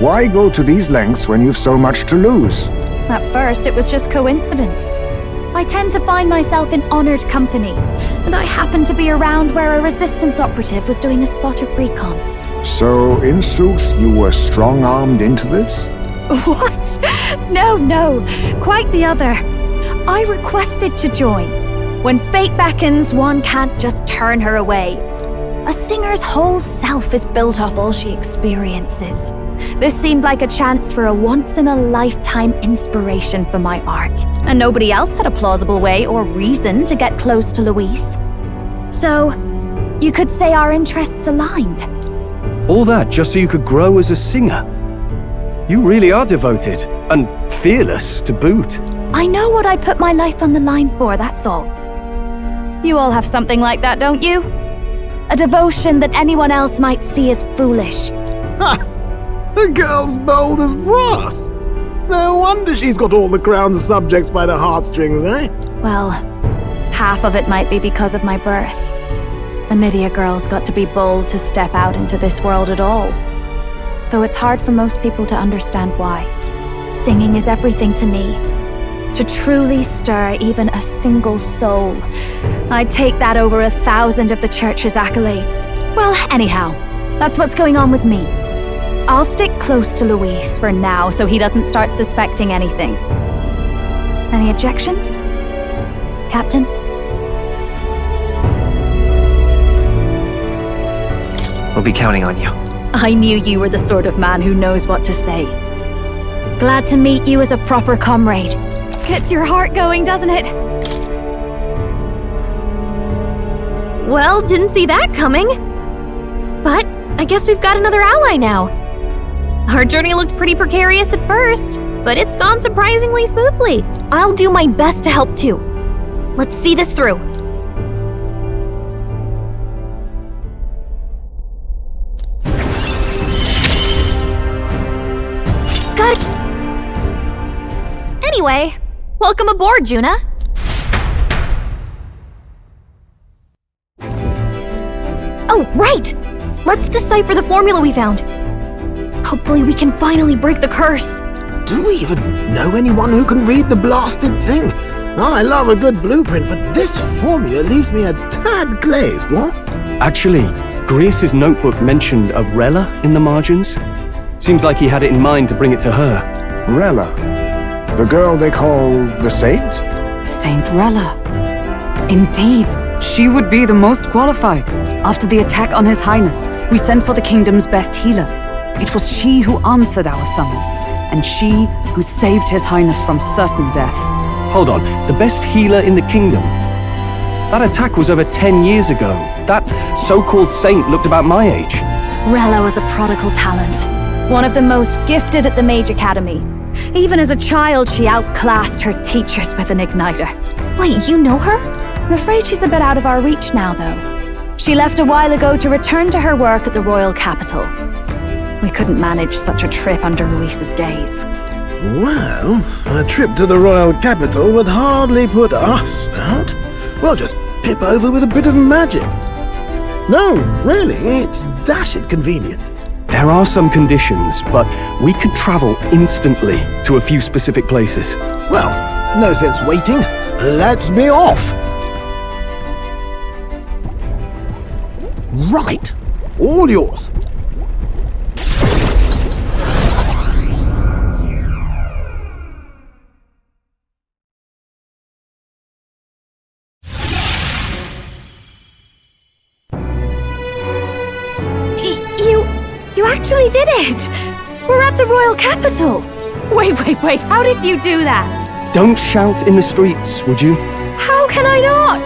Why go to these lengths when you've so much to lose? At first, it was just coincidence. I tend to find myself in honored company, and I happened to be around where a resistance operative was doing a spot of recon. So, in sooth, you were strong-armed into this? What? No, quite the other. I requested to join. When fate beckons, one can't just turn her away. A singer's whole self is built off all she experiences. This seemed like a chance for a once-in-a-lifetime inspiration for my art, and nobody else had a plausible way or reason to get close to Luis. So, you could say our interests aligned. All that just so you could grow as a singer. You really are devoted, and fearless to boot. I know what I'd put my life on the line for, that's all. You all have something like that, don't you? A devotion that anyone else might see as foolish. Ha! The girl's bold as brass. No wonder she's got all the crown's subjects by the heartstrings, eh? Well, half of it might be because of my birth. A Nydia girl's got to be bold to step out into this world at all. Though it's hard for most people to understand why. Singing is everything to me. To truly stir even a single soul, I'd take that over 1,000 of the church's accolades. Well, anyhow, that's what's going on with me. I'll stick close to Luis for now so he doesn't start suspecting anything. Any objections? Captain? We'll be counting on you. I knew you were the sort of man who knows what to say. Glad to meet you as a proper comrade. Gets your heart going, doesn't it? Well, didn't see that coming. But I guess we've got another ally now. Our journey looked pretty precarious at first, but it's gone surprisingly smoothly. I'll do my best to help too. Let's see this through. Anyway, welcome aboard, Juna. Oh, right! Let's decipher the formula we found. Hopefully we can finally break the curse. Do we even know anyone who can read the blasted thing? I love a good blueprint, but this formula leaves me a tad glazed, what? Actually, Grease's notebook mentioned a Rella in the margins. Seems like he had it in mind to bring it to her. Rella? The girl they call the Saint? Saint Rella. Indeed, she would be the most qualified. After the attack on His Highness, we sent for the kingdom's best healer. It was she who answered our summons, and she who saved His Highness from certain death. Hold on, the best healer in the kingdom? That attack was over 10 years ago. That so-called saint looked about my age. Rella was a prodigal talent, one of the most gifted at the Mage Academy. Even as a child, she outclassed her teachers with an igniter. Wait, you know her? I'm afraid she's a bit out of our reach now, though. She left a while ago to return to her work at the royal capital. We couldn't manage such a trip under Ruiz's gaze. Well, a trip to the royal capital would hardly put us out. We'll just pip over with a bit of magic. No, really, it's dashed convenient. There are some conditions, but we could travel instantly to a few specific places. Well, no sense waiting. Let's be off. Right. All yours. You actually did it! We're at the royal capital! Wait, how did you do that? Don't shout in the streets, would you? How can I not?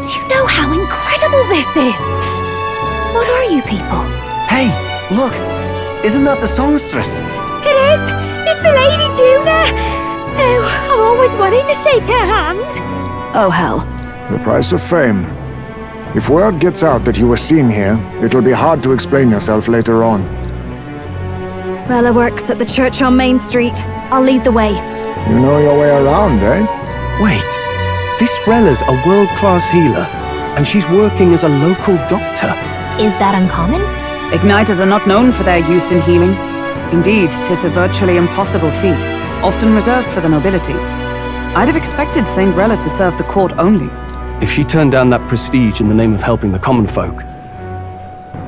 Do you know how incredible this is? What are you people? Hey, look! Isn't that the songstress? It is! It's the Lady Juna! Oh, I've always wanted to shake her hand! Oh, hell. The price of fame. If word gets out that you were seen here, it'll be hard to explain yourself later on. Rella works at the church on Main Street. I'll lead the way. You know your way around, eh? Wait, this Rella's a world-class healer, and she's working as a local doctor. Is that uncommon? Igniters are not known for their use in healing. Indeed, 'tis a virtually impossible feat, often reserved for the nobility. I'd have expected Saint Rella to serve the court only. If she turned down that prestige in the name of helping the common folk,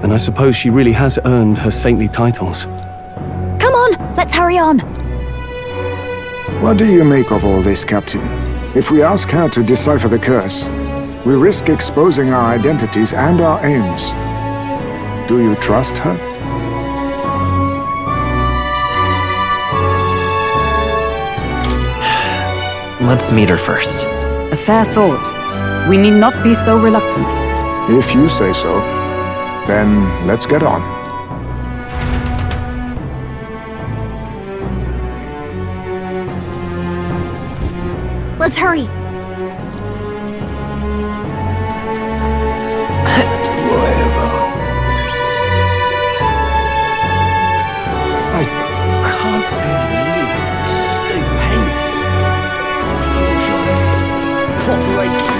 then I suppose she really has earned her saintly titles. Come on, let's hurry on. What do you make of all this, Captain? If we ask her to decipher the curse, we risk exposing our identities and our aims. Do you trust her? Let's meet her first. A fair thought. We need not be so reluctant. If you say so, then let's get on. Let's hurry. I can't believe stupendous. Cooperation.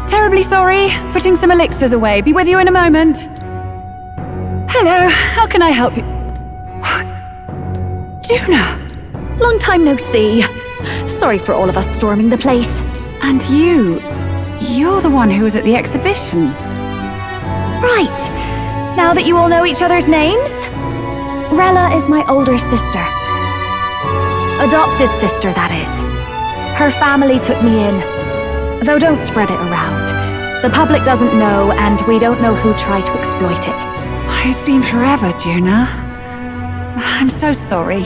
Terribly sorry. Putting some elixirs away. Be with you in a moment. Hello, how can I help you? Juna! Long time no see. Sorry for all of us storming the place. And you're the one who was at the exhibition. Right. Now that you all know each other's names, Rella is my older sister. Adopted sister, that is. Her family took me in. Though don't spread it around. The public doesn't know, and we don't know who tried to exploit it. It's been forever, Juna. I'm so sorry.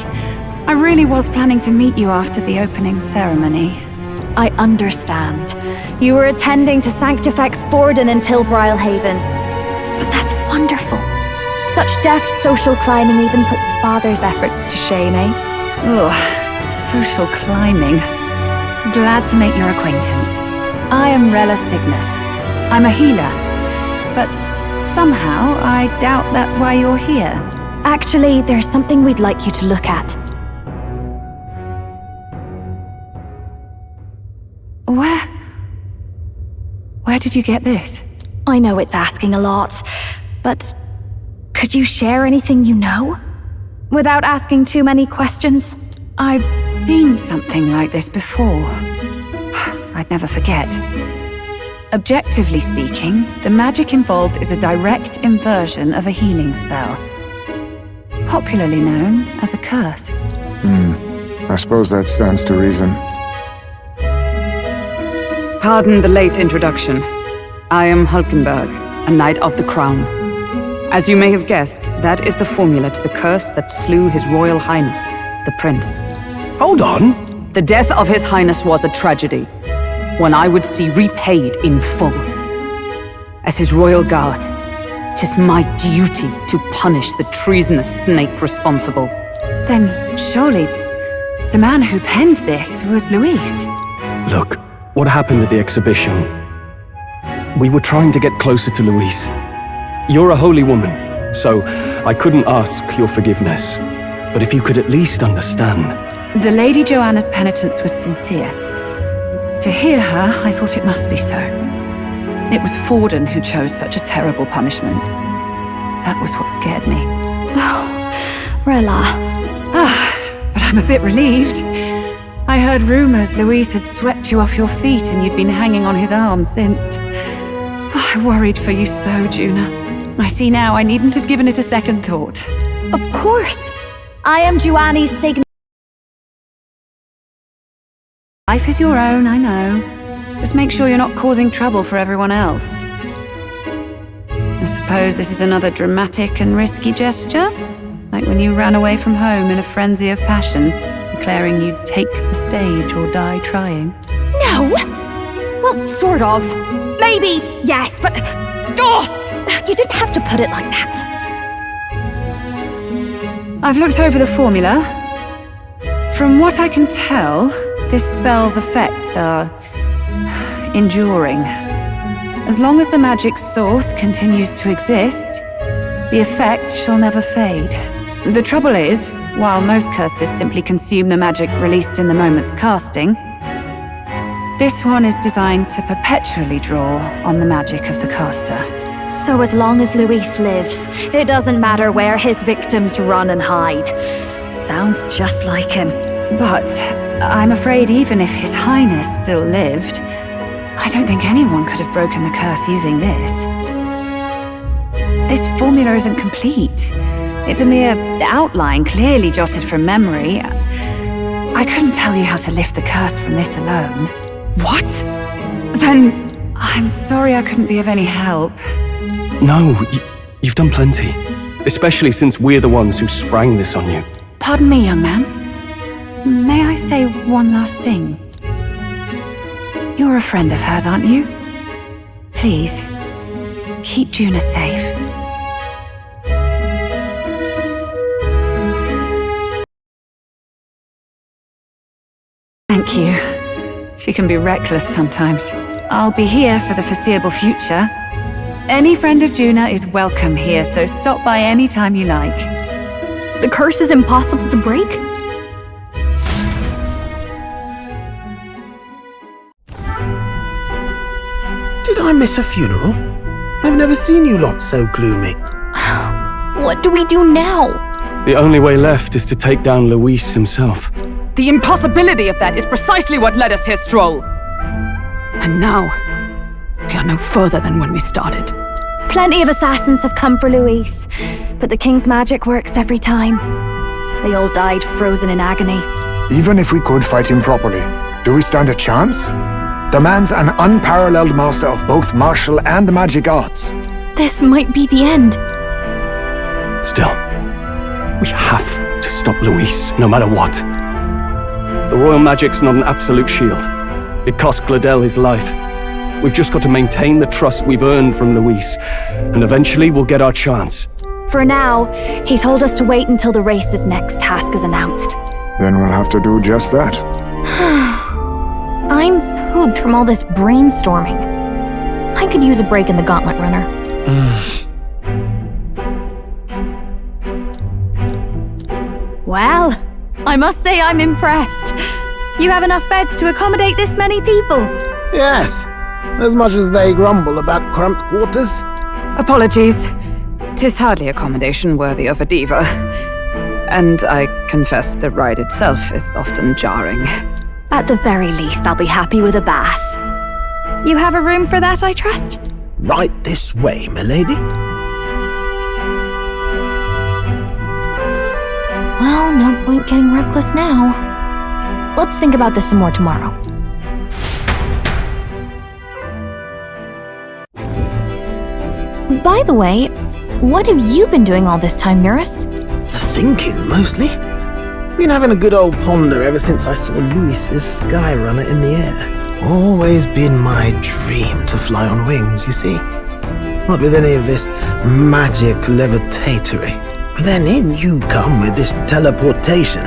I really was planning to meet you after the opening ceremony. I understand. You were attending to Sanctifex Forden in Tilbrile Haven. But that's wonderful. Such deft social climbing even puts father's efforts to shame, eh? Ugh, social climbing. Glad to make your acquaintance. I am Rella Cygnus. I'm a healer, but somehow, I doubt that's why you're here. Actually, there's something we'd like you to look at. Where did you get this? I know it's asking a lot, but could you share anything you know? Without asking too many questions? I've seen something like this before. I'd never forget. Objectively speaking, the magic involved is a direct inversion of a healing spell. Popularly known as a curse. I suppose that stands to reason. Pardon the late introduction. I am Hulkenberg, a Knight of the Crown. As you may have guessed, that is the formula to the curse that slew His Royal Highness, the Prince. Hold on! The death of His Highness was a tragedy, one I would see repaid in full. As His Royal Guard, 'tis my duty to punish the treasonous snake responsible. Then, surely, the man who penned this was Luis. Look, what happened at the exhibition? We were trying to get closer to Louise. You're a holy woman, so I couldn't ask your forgiveness. But if you could at least understand. The Lady Joanna's penitence was sincere. To hear her, I thought it must be so. It was Forden who chose such a terrible punishment. That was what scared me. Oh, Rella. But I'm a bit relieved. I heard rumors Luis had swept you off your feet and you'd been hanging on his arm since. I worried for you so, Juna. I see now I needn't have given it a second thought. Of course. I am Juani's signet. Life is your own, I know. Just make sure you're not causing trouble for everyone else. I suppose this is another dramatic and risky gesture? Like when you ran away from home in a frenzy of passion, declaring you'd take the stage or die trying. No! Well, sort of. Maybe, yes, but... Oh! You didn't have to put it like that. I've looked over the formula. From what I can tell, this spell's effects are enduring. As long as the magic's source continues to exist, the effect shall never fade. The trouble is, while most curses simply consume the magic released in the moment's casting, this one is designed to perpetually draw on the magic of the caster. So as long as Luis lives, it doesn't matter where his victims run and hide. Sounds just like him. But I'm afraid even if His Highness still lived, I don't think anyone could have broken the curse using this. This formula isn't complete. It's a mere outline, clearly jotted from memory. I couldn't tell you how to lift the curse from this alone. What? Then I'm sorry I couldn't be of any help. No, you've done plenty. Especially since we're the ones who sprang this on you. Pardon me, young man. May I say one last thing? You're a friend of hers, aren't you? Please, keep Juna safe. Thank you. She can be reckless sometimes. I'll be here for the foreseeable future. Any friend of Juna is welcome here, so stop by any time you like. The curse is impossible to break? Did I miss a funeral? I've never seen you lot so gloomy. What do we do now? The only way left is to take down Luis himself. The impossibility of that is precisely what led us here, Stroll. And now, we are no further than when we started. Plenty of assassins have come for Luis, but the king's magic works every time. They all died frozen in agony. Even if we could fight him properly, do we stand a chance? The man's an unparalleled master of both martial and magic arts. This might be the end. Still, we have to stop Luis, no matter what. The royal magic's not an absolute shield. It cost Gladel his life. We've just got to maintain the trust we've earned from Luis, and eventually we'll get our chance. For now, he told us to wait until the race's next task is announced. Then we'll have to do just that. I'm pooped from all this brainstorming. I could use a break in the Gauntlet Runner. Well, I must say I'm impressed. You have enough beds to accommodate this many people? Yes, as much as they grumble about cramped quarters. Apologies. 'Tis hardly accommodation worthy of a diva. And I confess the ride itself is often jarring. At the very least, I'll be happy with a bath. You have a room for that, I trust? Right this way, milady. Well, no point getting reckless now. Let's think about this some more tomorrow. By the way, what have you been doing all this time, Eurus? Thinking, mostly. Been having a good old ponder ever since I saw Luis's Skyrunner in the air. Always been my dream to fly on wings, you see. Not with any of this magic levitatory. But then in you come with this teleportation.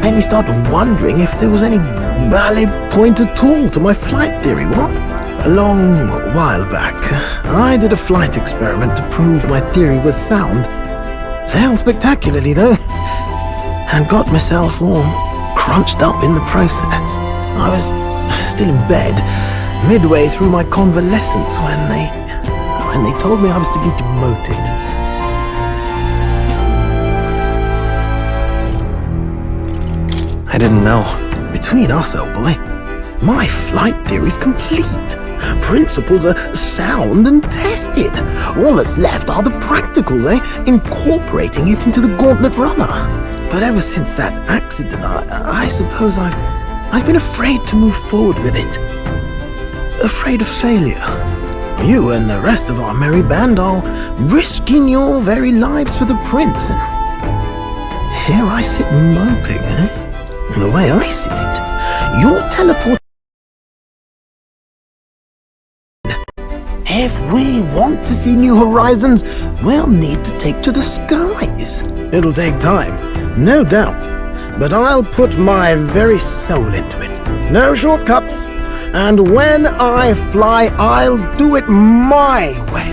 Made me start wondering if there was any valid point at all to my flight theory, what? A long while back, I did a flight experiment to prove my theory was sound. Failed spectacularly, though, and got myself all crunched up in the process. I was still in bed, midway through my convalescence, when they told me I was to be demoted. I didn't know. Between us, old boy, my flight theory's complete. Principles are sound and tested. All that's left are the practicals, incorporating it into the Gauntlet Runner. But ever since that accident, I suppose I've been afraid to move forward with it. Afraid of failure. You and the rest of our merry band are risking your very lives for the prince. And here I sit moping, The way I see it, your teleport. If we want to see new horizons, we'll need to take to the skies. It'll take time, no doubt, but I'll put my very soul into it. No shortcuts, and when I fly, I'll do it my way.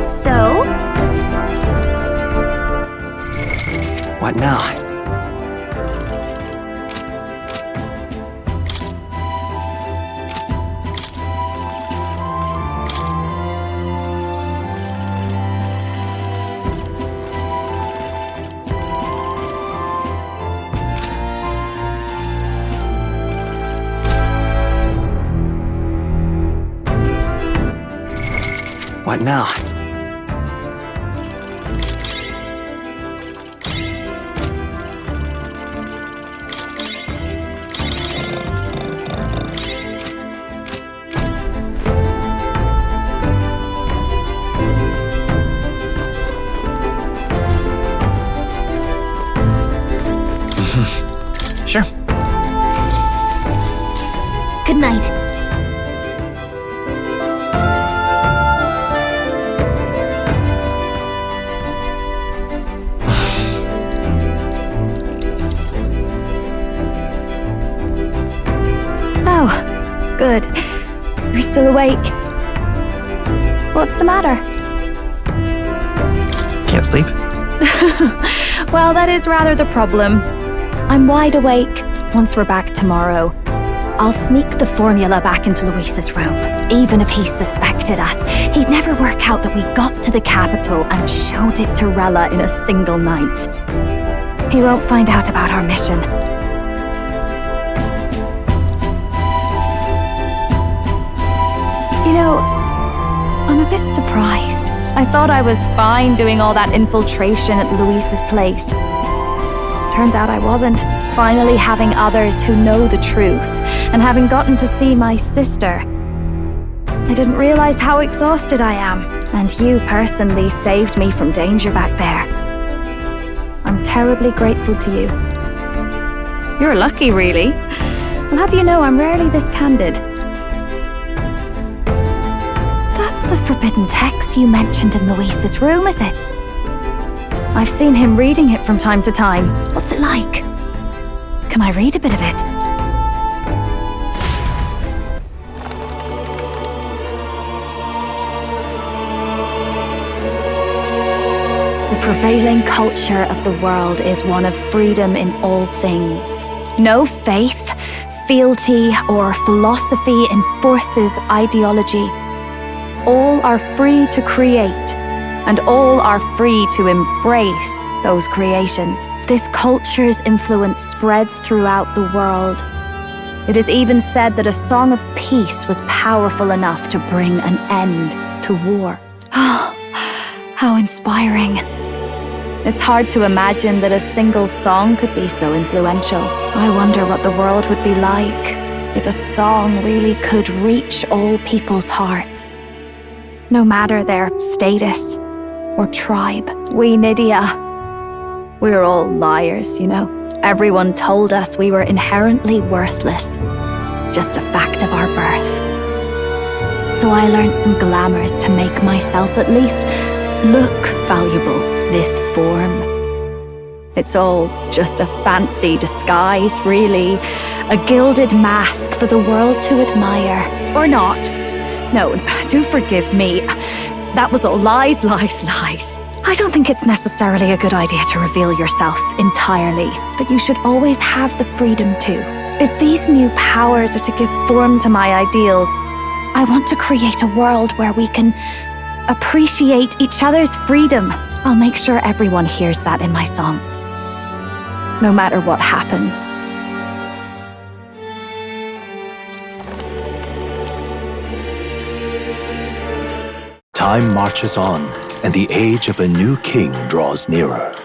So? What now? What now? Sure. Good night. Oh, good. You're still awake. What's the matter? Can't sleep? Well, that is rather the problem. I'm wide awake. Once we're back tomorrow, I'll sneak the formula back into Luis's room. Even if he suspected us, he'd never work out that we got to the capital and showed it to Rella in a single night. He won't find out about our mission. You know, I'm a bit surprised. I thought I was fine doing all that infiltration at Luis's place. Turns out I wasn't. Finally having others who know the truth, and having gotten to see my sister. I didn't realize how exhausted I am, and you personally saved me from danger back there. I'm terribly grateful to you. You're lucky, really. I'll have you know I'm rarely this candid. That's the forbidden text you mentioned in Luis's room, is it? I've seen him reading it from time to time. What's it like? Can I read a bit of it? The prevailing culture of the world is one of freedom in all things. No faith, fealty, or philosophy enforces ideology. All are free to create, and all are free to embrace those creations. This culture's influence spreads throughout the world. It is even said that a song of peace was powerful enough to bring an end to war. Oh, how inspiring. It's hard to imagine that a single song could be so influential. I wonder what the world would be like if a song really could reach all people's hearts, no matter their status or tribe. We Nydia, we're all liars, you know. Everyone told us we were inherently worthless, just a fact of our birth. So I learned some glamours to make myself at least look valuable. This form, it's all just a fancy disguise, really. A gilded mask for the world to admire. Or not. No, do forgive me. That was all lies, lies, lies. I don't think it's necessarily a good idea to reveal yourself entirely, but you should always have the freedom to. If these new powers are to give form to my ideals, I want to create a world where we can appreciate each other's freedom. I'll make sure everyone hears that in my songs, no matter what happens. Time marches on, and the age of a new king draws nearer.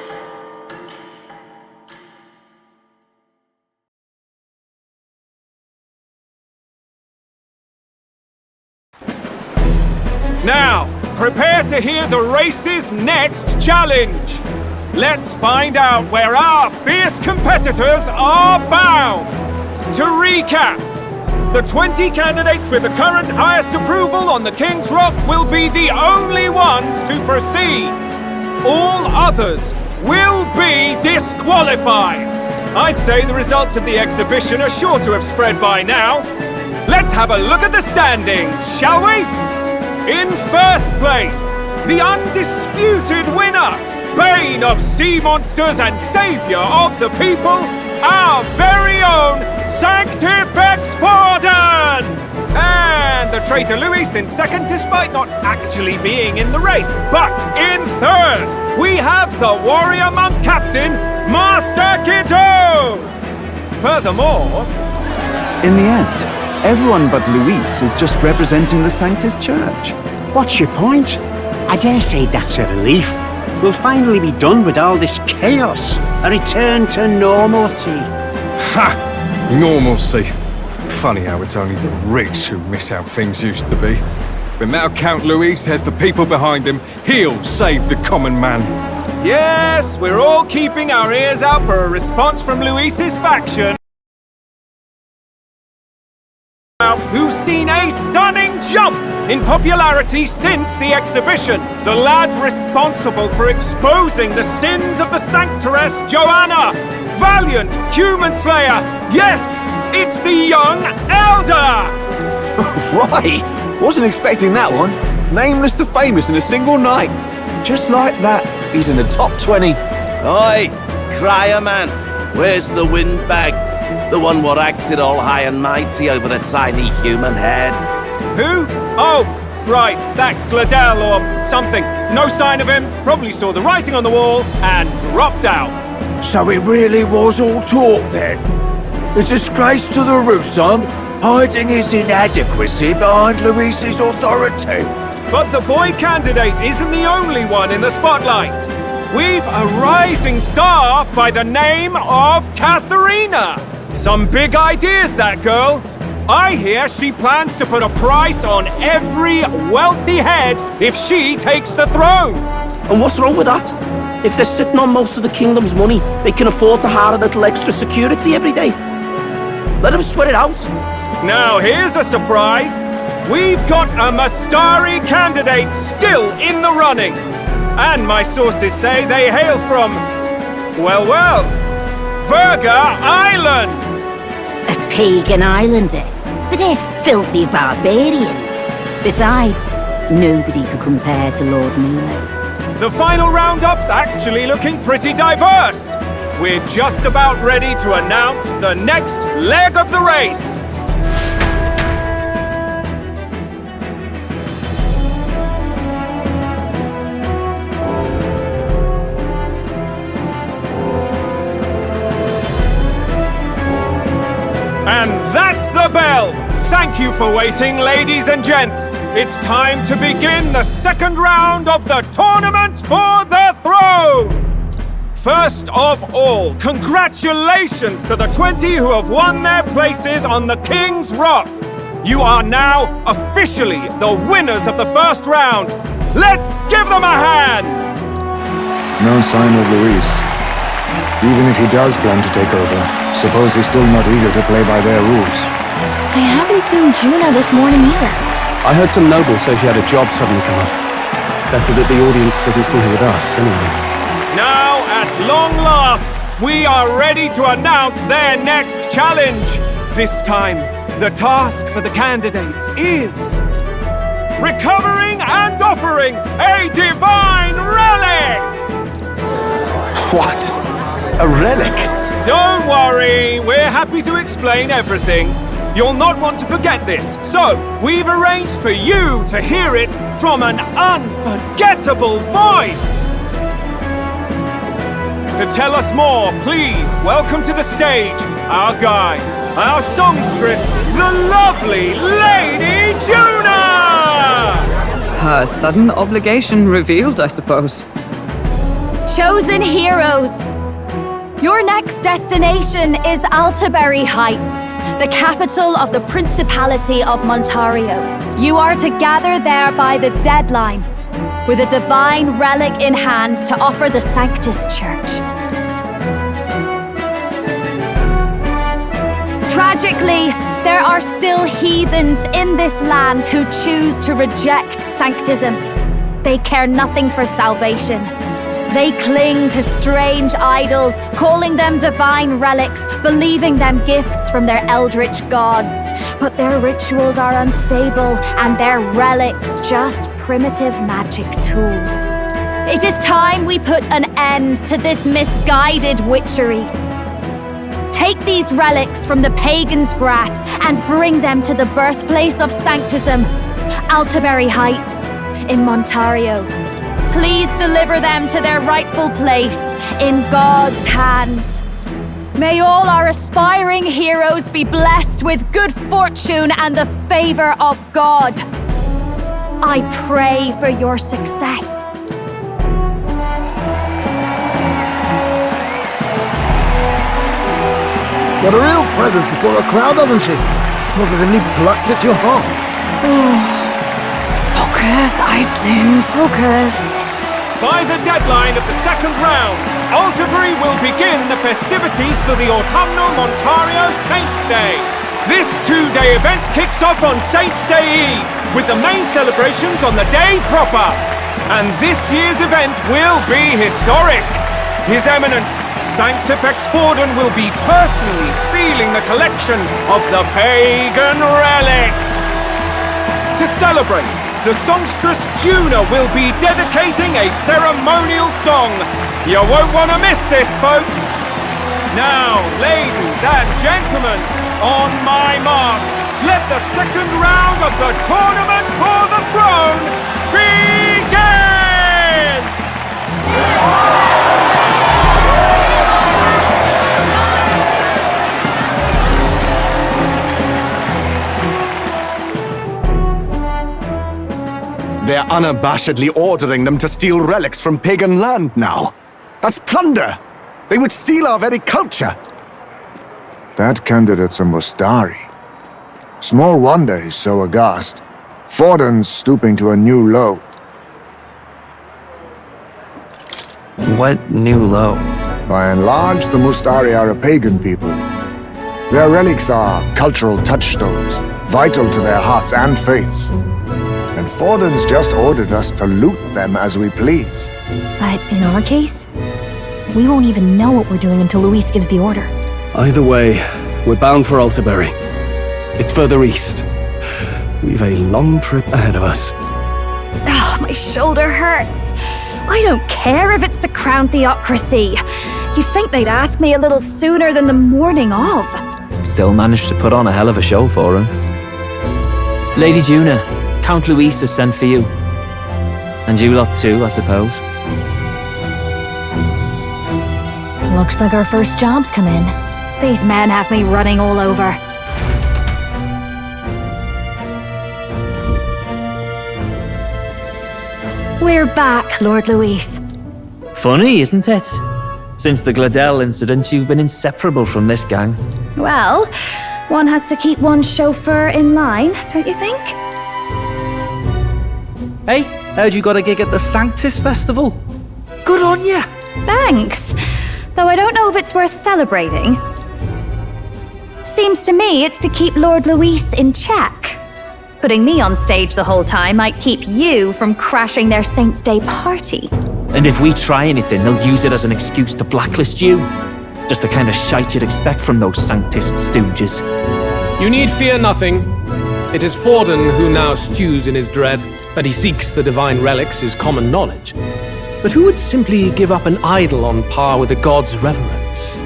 Now, prepare to hear the race's next challenge. Let's find out where our fierce competitors are bound. To recap, the 20 candidates with the current highest approval on the King's Rock will be the only ones to proceed. All others will be disqualified. I'd say the results of the exhibition are sure to have spread by now. Let's have a look at the standings, shall we? In first place, the undisputed winner, Bane of Sea Monsters and Savior of the People, our very own Sanctipex Forden! And the traitor Luis in second, despite not actually being in the race. But in third, we have the warrior monk captain, Master Kiddo! Furthermore... In the end, everyone but Luis is just representing the Sanctus Church. What's your point? I dare say that's a relief. We'll finally be done with all this chaos. A return to normalcy. Ha! Normalcy. Funny how it's only the rich who miss how things used to be. But now Count Luis has the people behind him. He'll save the common man. Yes, we're all keeping our ears out for a response from Luis's faction, who's seen a stunning jump in popularity since the exhibition. The lad responsible for exposing the sins of the Sanctoress Joanna. Valiant human slayer. Yes, it's the young elder. Right, wasn't expecting that one. Nameless to famous in a single night. Just like that, he's in the top 20. Oi, crier man, where's the windbag? The one what acted all high and mighty over the tiny human head. Who? Oh, right, that Gladel or something. No sign of him, probably saw the writing on the wall and dropped out. So it really was all talk then? A disgrace to the Rusum, hiding his inadequacy behind Luis's authority. But the boy candidate isn't the only one in the spotlight. We've a rising star by the name of Katharina. Some big ideas, that girl. I hear she plans to put a price on every wealthy head if she takes the throne. And what's wrong with that? If they're sitting on most of the kingdom's money, they can afford to hire a little extra security every day. Let them sweat it out. Now here's a surprise. We've got a Mastari candidate still in the running. And my sources say they hail from, well, Virga Island. A pagan island, eh? But they're filthy barbarians. Besides, nobody could compare to Lord Milo. The final roundup's actually looking pretty diverse. We're just about ready to announce the next leg of the race. And that's the bell! Thank you for waiting, ladies and gents. It's time to begin the second round of the tournament for the throne! First of all, congratulations to the 20 who have won their places on the King's Rock. You are now officially the winners of the first round. Let's give them a hand! No sign of Luis. Even if he does plan to take over, suppose he's still not eager to play by their rules. I haven't seen Juna this morning either. I heard some nobles say she had a job suddenly come up. Better that the audience doesn't see her with us, anyway. Now, at long last, we are ready to announce their next challenge. This time, the task for the candidates is recovering and offering a divine relic! What? A relic? Don't worry, we're happy to explain everything. You'll not want to forget this, so we've arranged for you to hear it from an unforgettable voice! To tell us more, please welcome to the stage our guide, our songstress, the lovely Lady Juna! Her sudden obligation revealed, I suppose. Chosen heroes! Your next destination is Altaberry Heights, the capital of the Principality of Montario. You are to gather there by the deadline, with a divine relic in hand to offer the Sanctus Church. Tragically, there are still heathens in this land who choose to reject Sanctism. They care nothing for salvation. They cling to strange idols, calling them divine relics, believing them gifts from their eldritch gods. But their rituals are unstable, and their relics just primitive magic tools. It is time we put an end to this misguided witchery. Take these relics from the pagan's grasp and bring them to the birthplace of Sanctism, Altaberry Heights, in Montario. Please deliver them to their rightful place in God's hands. May all our aspiring heroes be blessed with good fortune and the favor of God. I pray for your success. Got a real presence before a crowd, doesn't she? Positively plucks at your heart. Focus, Iceland, focus. By the deadline of the second round, Altaberry will begin the festivities for the autumnal Montario Saints' Day. This two-day event kicks off on Saints' Day Eve, with the main celebrations on the day proper. And this year's event will be historic. His Eminence, Sanctifex Forden, will be personally sealing the collection of the pagan relics. To celebrate, the songstress Juna will be dedicating a ceremonial song. You won't want to miss this, folks. Now, ladies and gentlemen, on my mark, let the second round of the tournament for the throne begin! They're unabashedly ordering them to steal relics from pagan land now. That's plunder! They would steal our very culture! That candidate's a Mustari. Small wonder he's so aghast. Forden's stooping to a new low. What new low? By and large, the Mustari are a pagan people. Their relics are cultural touchstones, vital to their hearts and faiths. And Forden's just ordered us to loot them as we please. But in our case, we won't even know what we're doing until Luis gives the order. Either way, we're bound for Altaberry. It's further east. We've a long trip ahead of us. Oh, my shoulder hurts. I don't care if it's the Crown Theocracy. You'd think they'd ask me a little sooner than the morning of. Still managed to put on a hell of a show for him. Lady Juna, Count Luis has sent for you. And you lot too, I suppose. Looks like our first job's come in. These men have me running all over. We're back, Lord Luis. Funny, isn't it? Since the Gladell incident, you've been inseparable from this gang. Well, one has to keep one's chauffeur in line, don't you think? Hey, heard you got a gig at the Sanctus Festival? Good on ya! Thanks. Though I don't know if it's worth celebrating. Seems to me it's to keep Lord Luis in check. Putting me on stage the whole time might keep you from crashing their Saints' Day party. And if we try anything, they'll use it as an excuse to blacklist you. Just the kind of shite you'd expect from those Sanctist stooges. You need fear nothing. It is Forden who now stews in his dread. That he seeks the divine relics is common knowledge. But who would simply give up an idol on par with the god's reverence?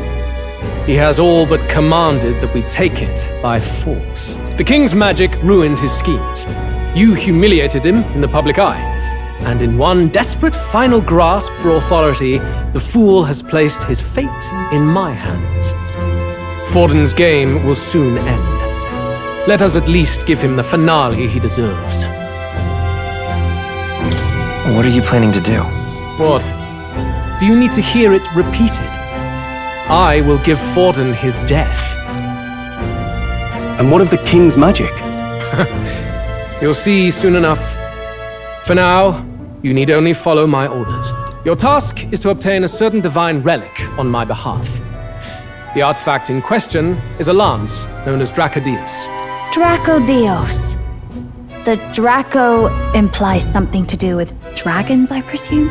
He has all but commanded that we take it by force. The king's magic ruined his schemes. You humiliated him in the public eye. And in one desperate final grasp for authority, the fool has placed his fate in my hands. Forden's game will soon end. Let us at least give him the finale he deserves. What are you planning to do? What? Do you need to hear it repeated? I will give Forden his death. And what of the king's magic? You'll see soon enough. For now, you need only follow my orders. Your task is to obtain a certain divine relic on my behalf. The artifact in question is a lance known as Dracodios. Dracodios. The Draco implies something to do with dragons, I presume?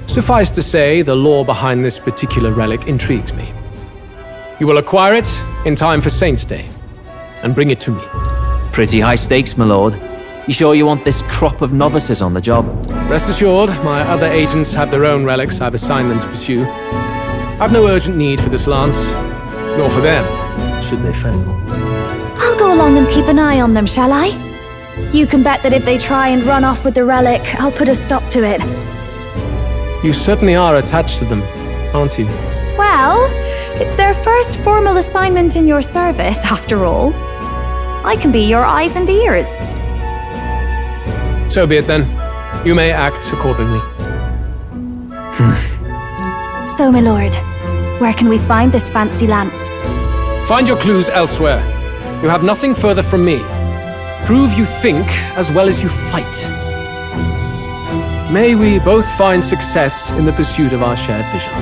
Suffice to say, the lore behind this particular relic intrigues me. You will acquire it in time for Saints' Day, and bring it to me. Pretty high stakes, my lord. You sure you want this crop of novices on the job? Rest assured, my other agents have their own relics I've assigned them to pursue. I've no urgent need for this lance, nor for them, should they fail. I'll go along and keep an eye on them, shall I? You can bet that if they try and run off with the relic, I'll put a stop to it. You certainly are attached to them, aren't you? Well, it's their first formal assignment in your service, after all. I can be your eyes and ears. So be it then. You may act accordingly. So, my lord, where can we find this fancy lance? Find your clues elsewhere. You have nothing further from me. Prove you think as well as you fight. May we both find success in the pursuit of our shared vision.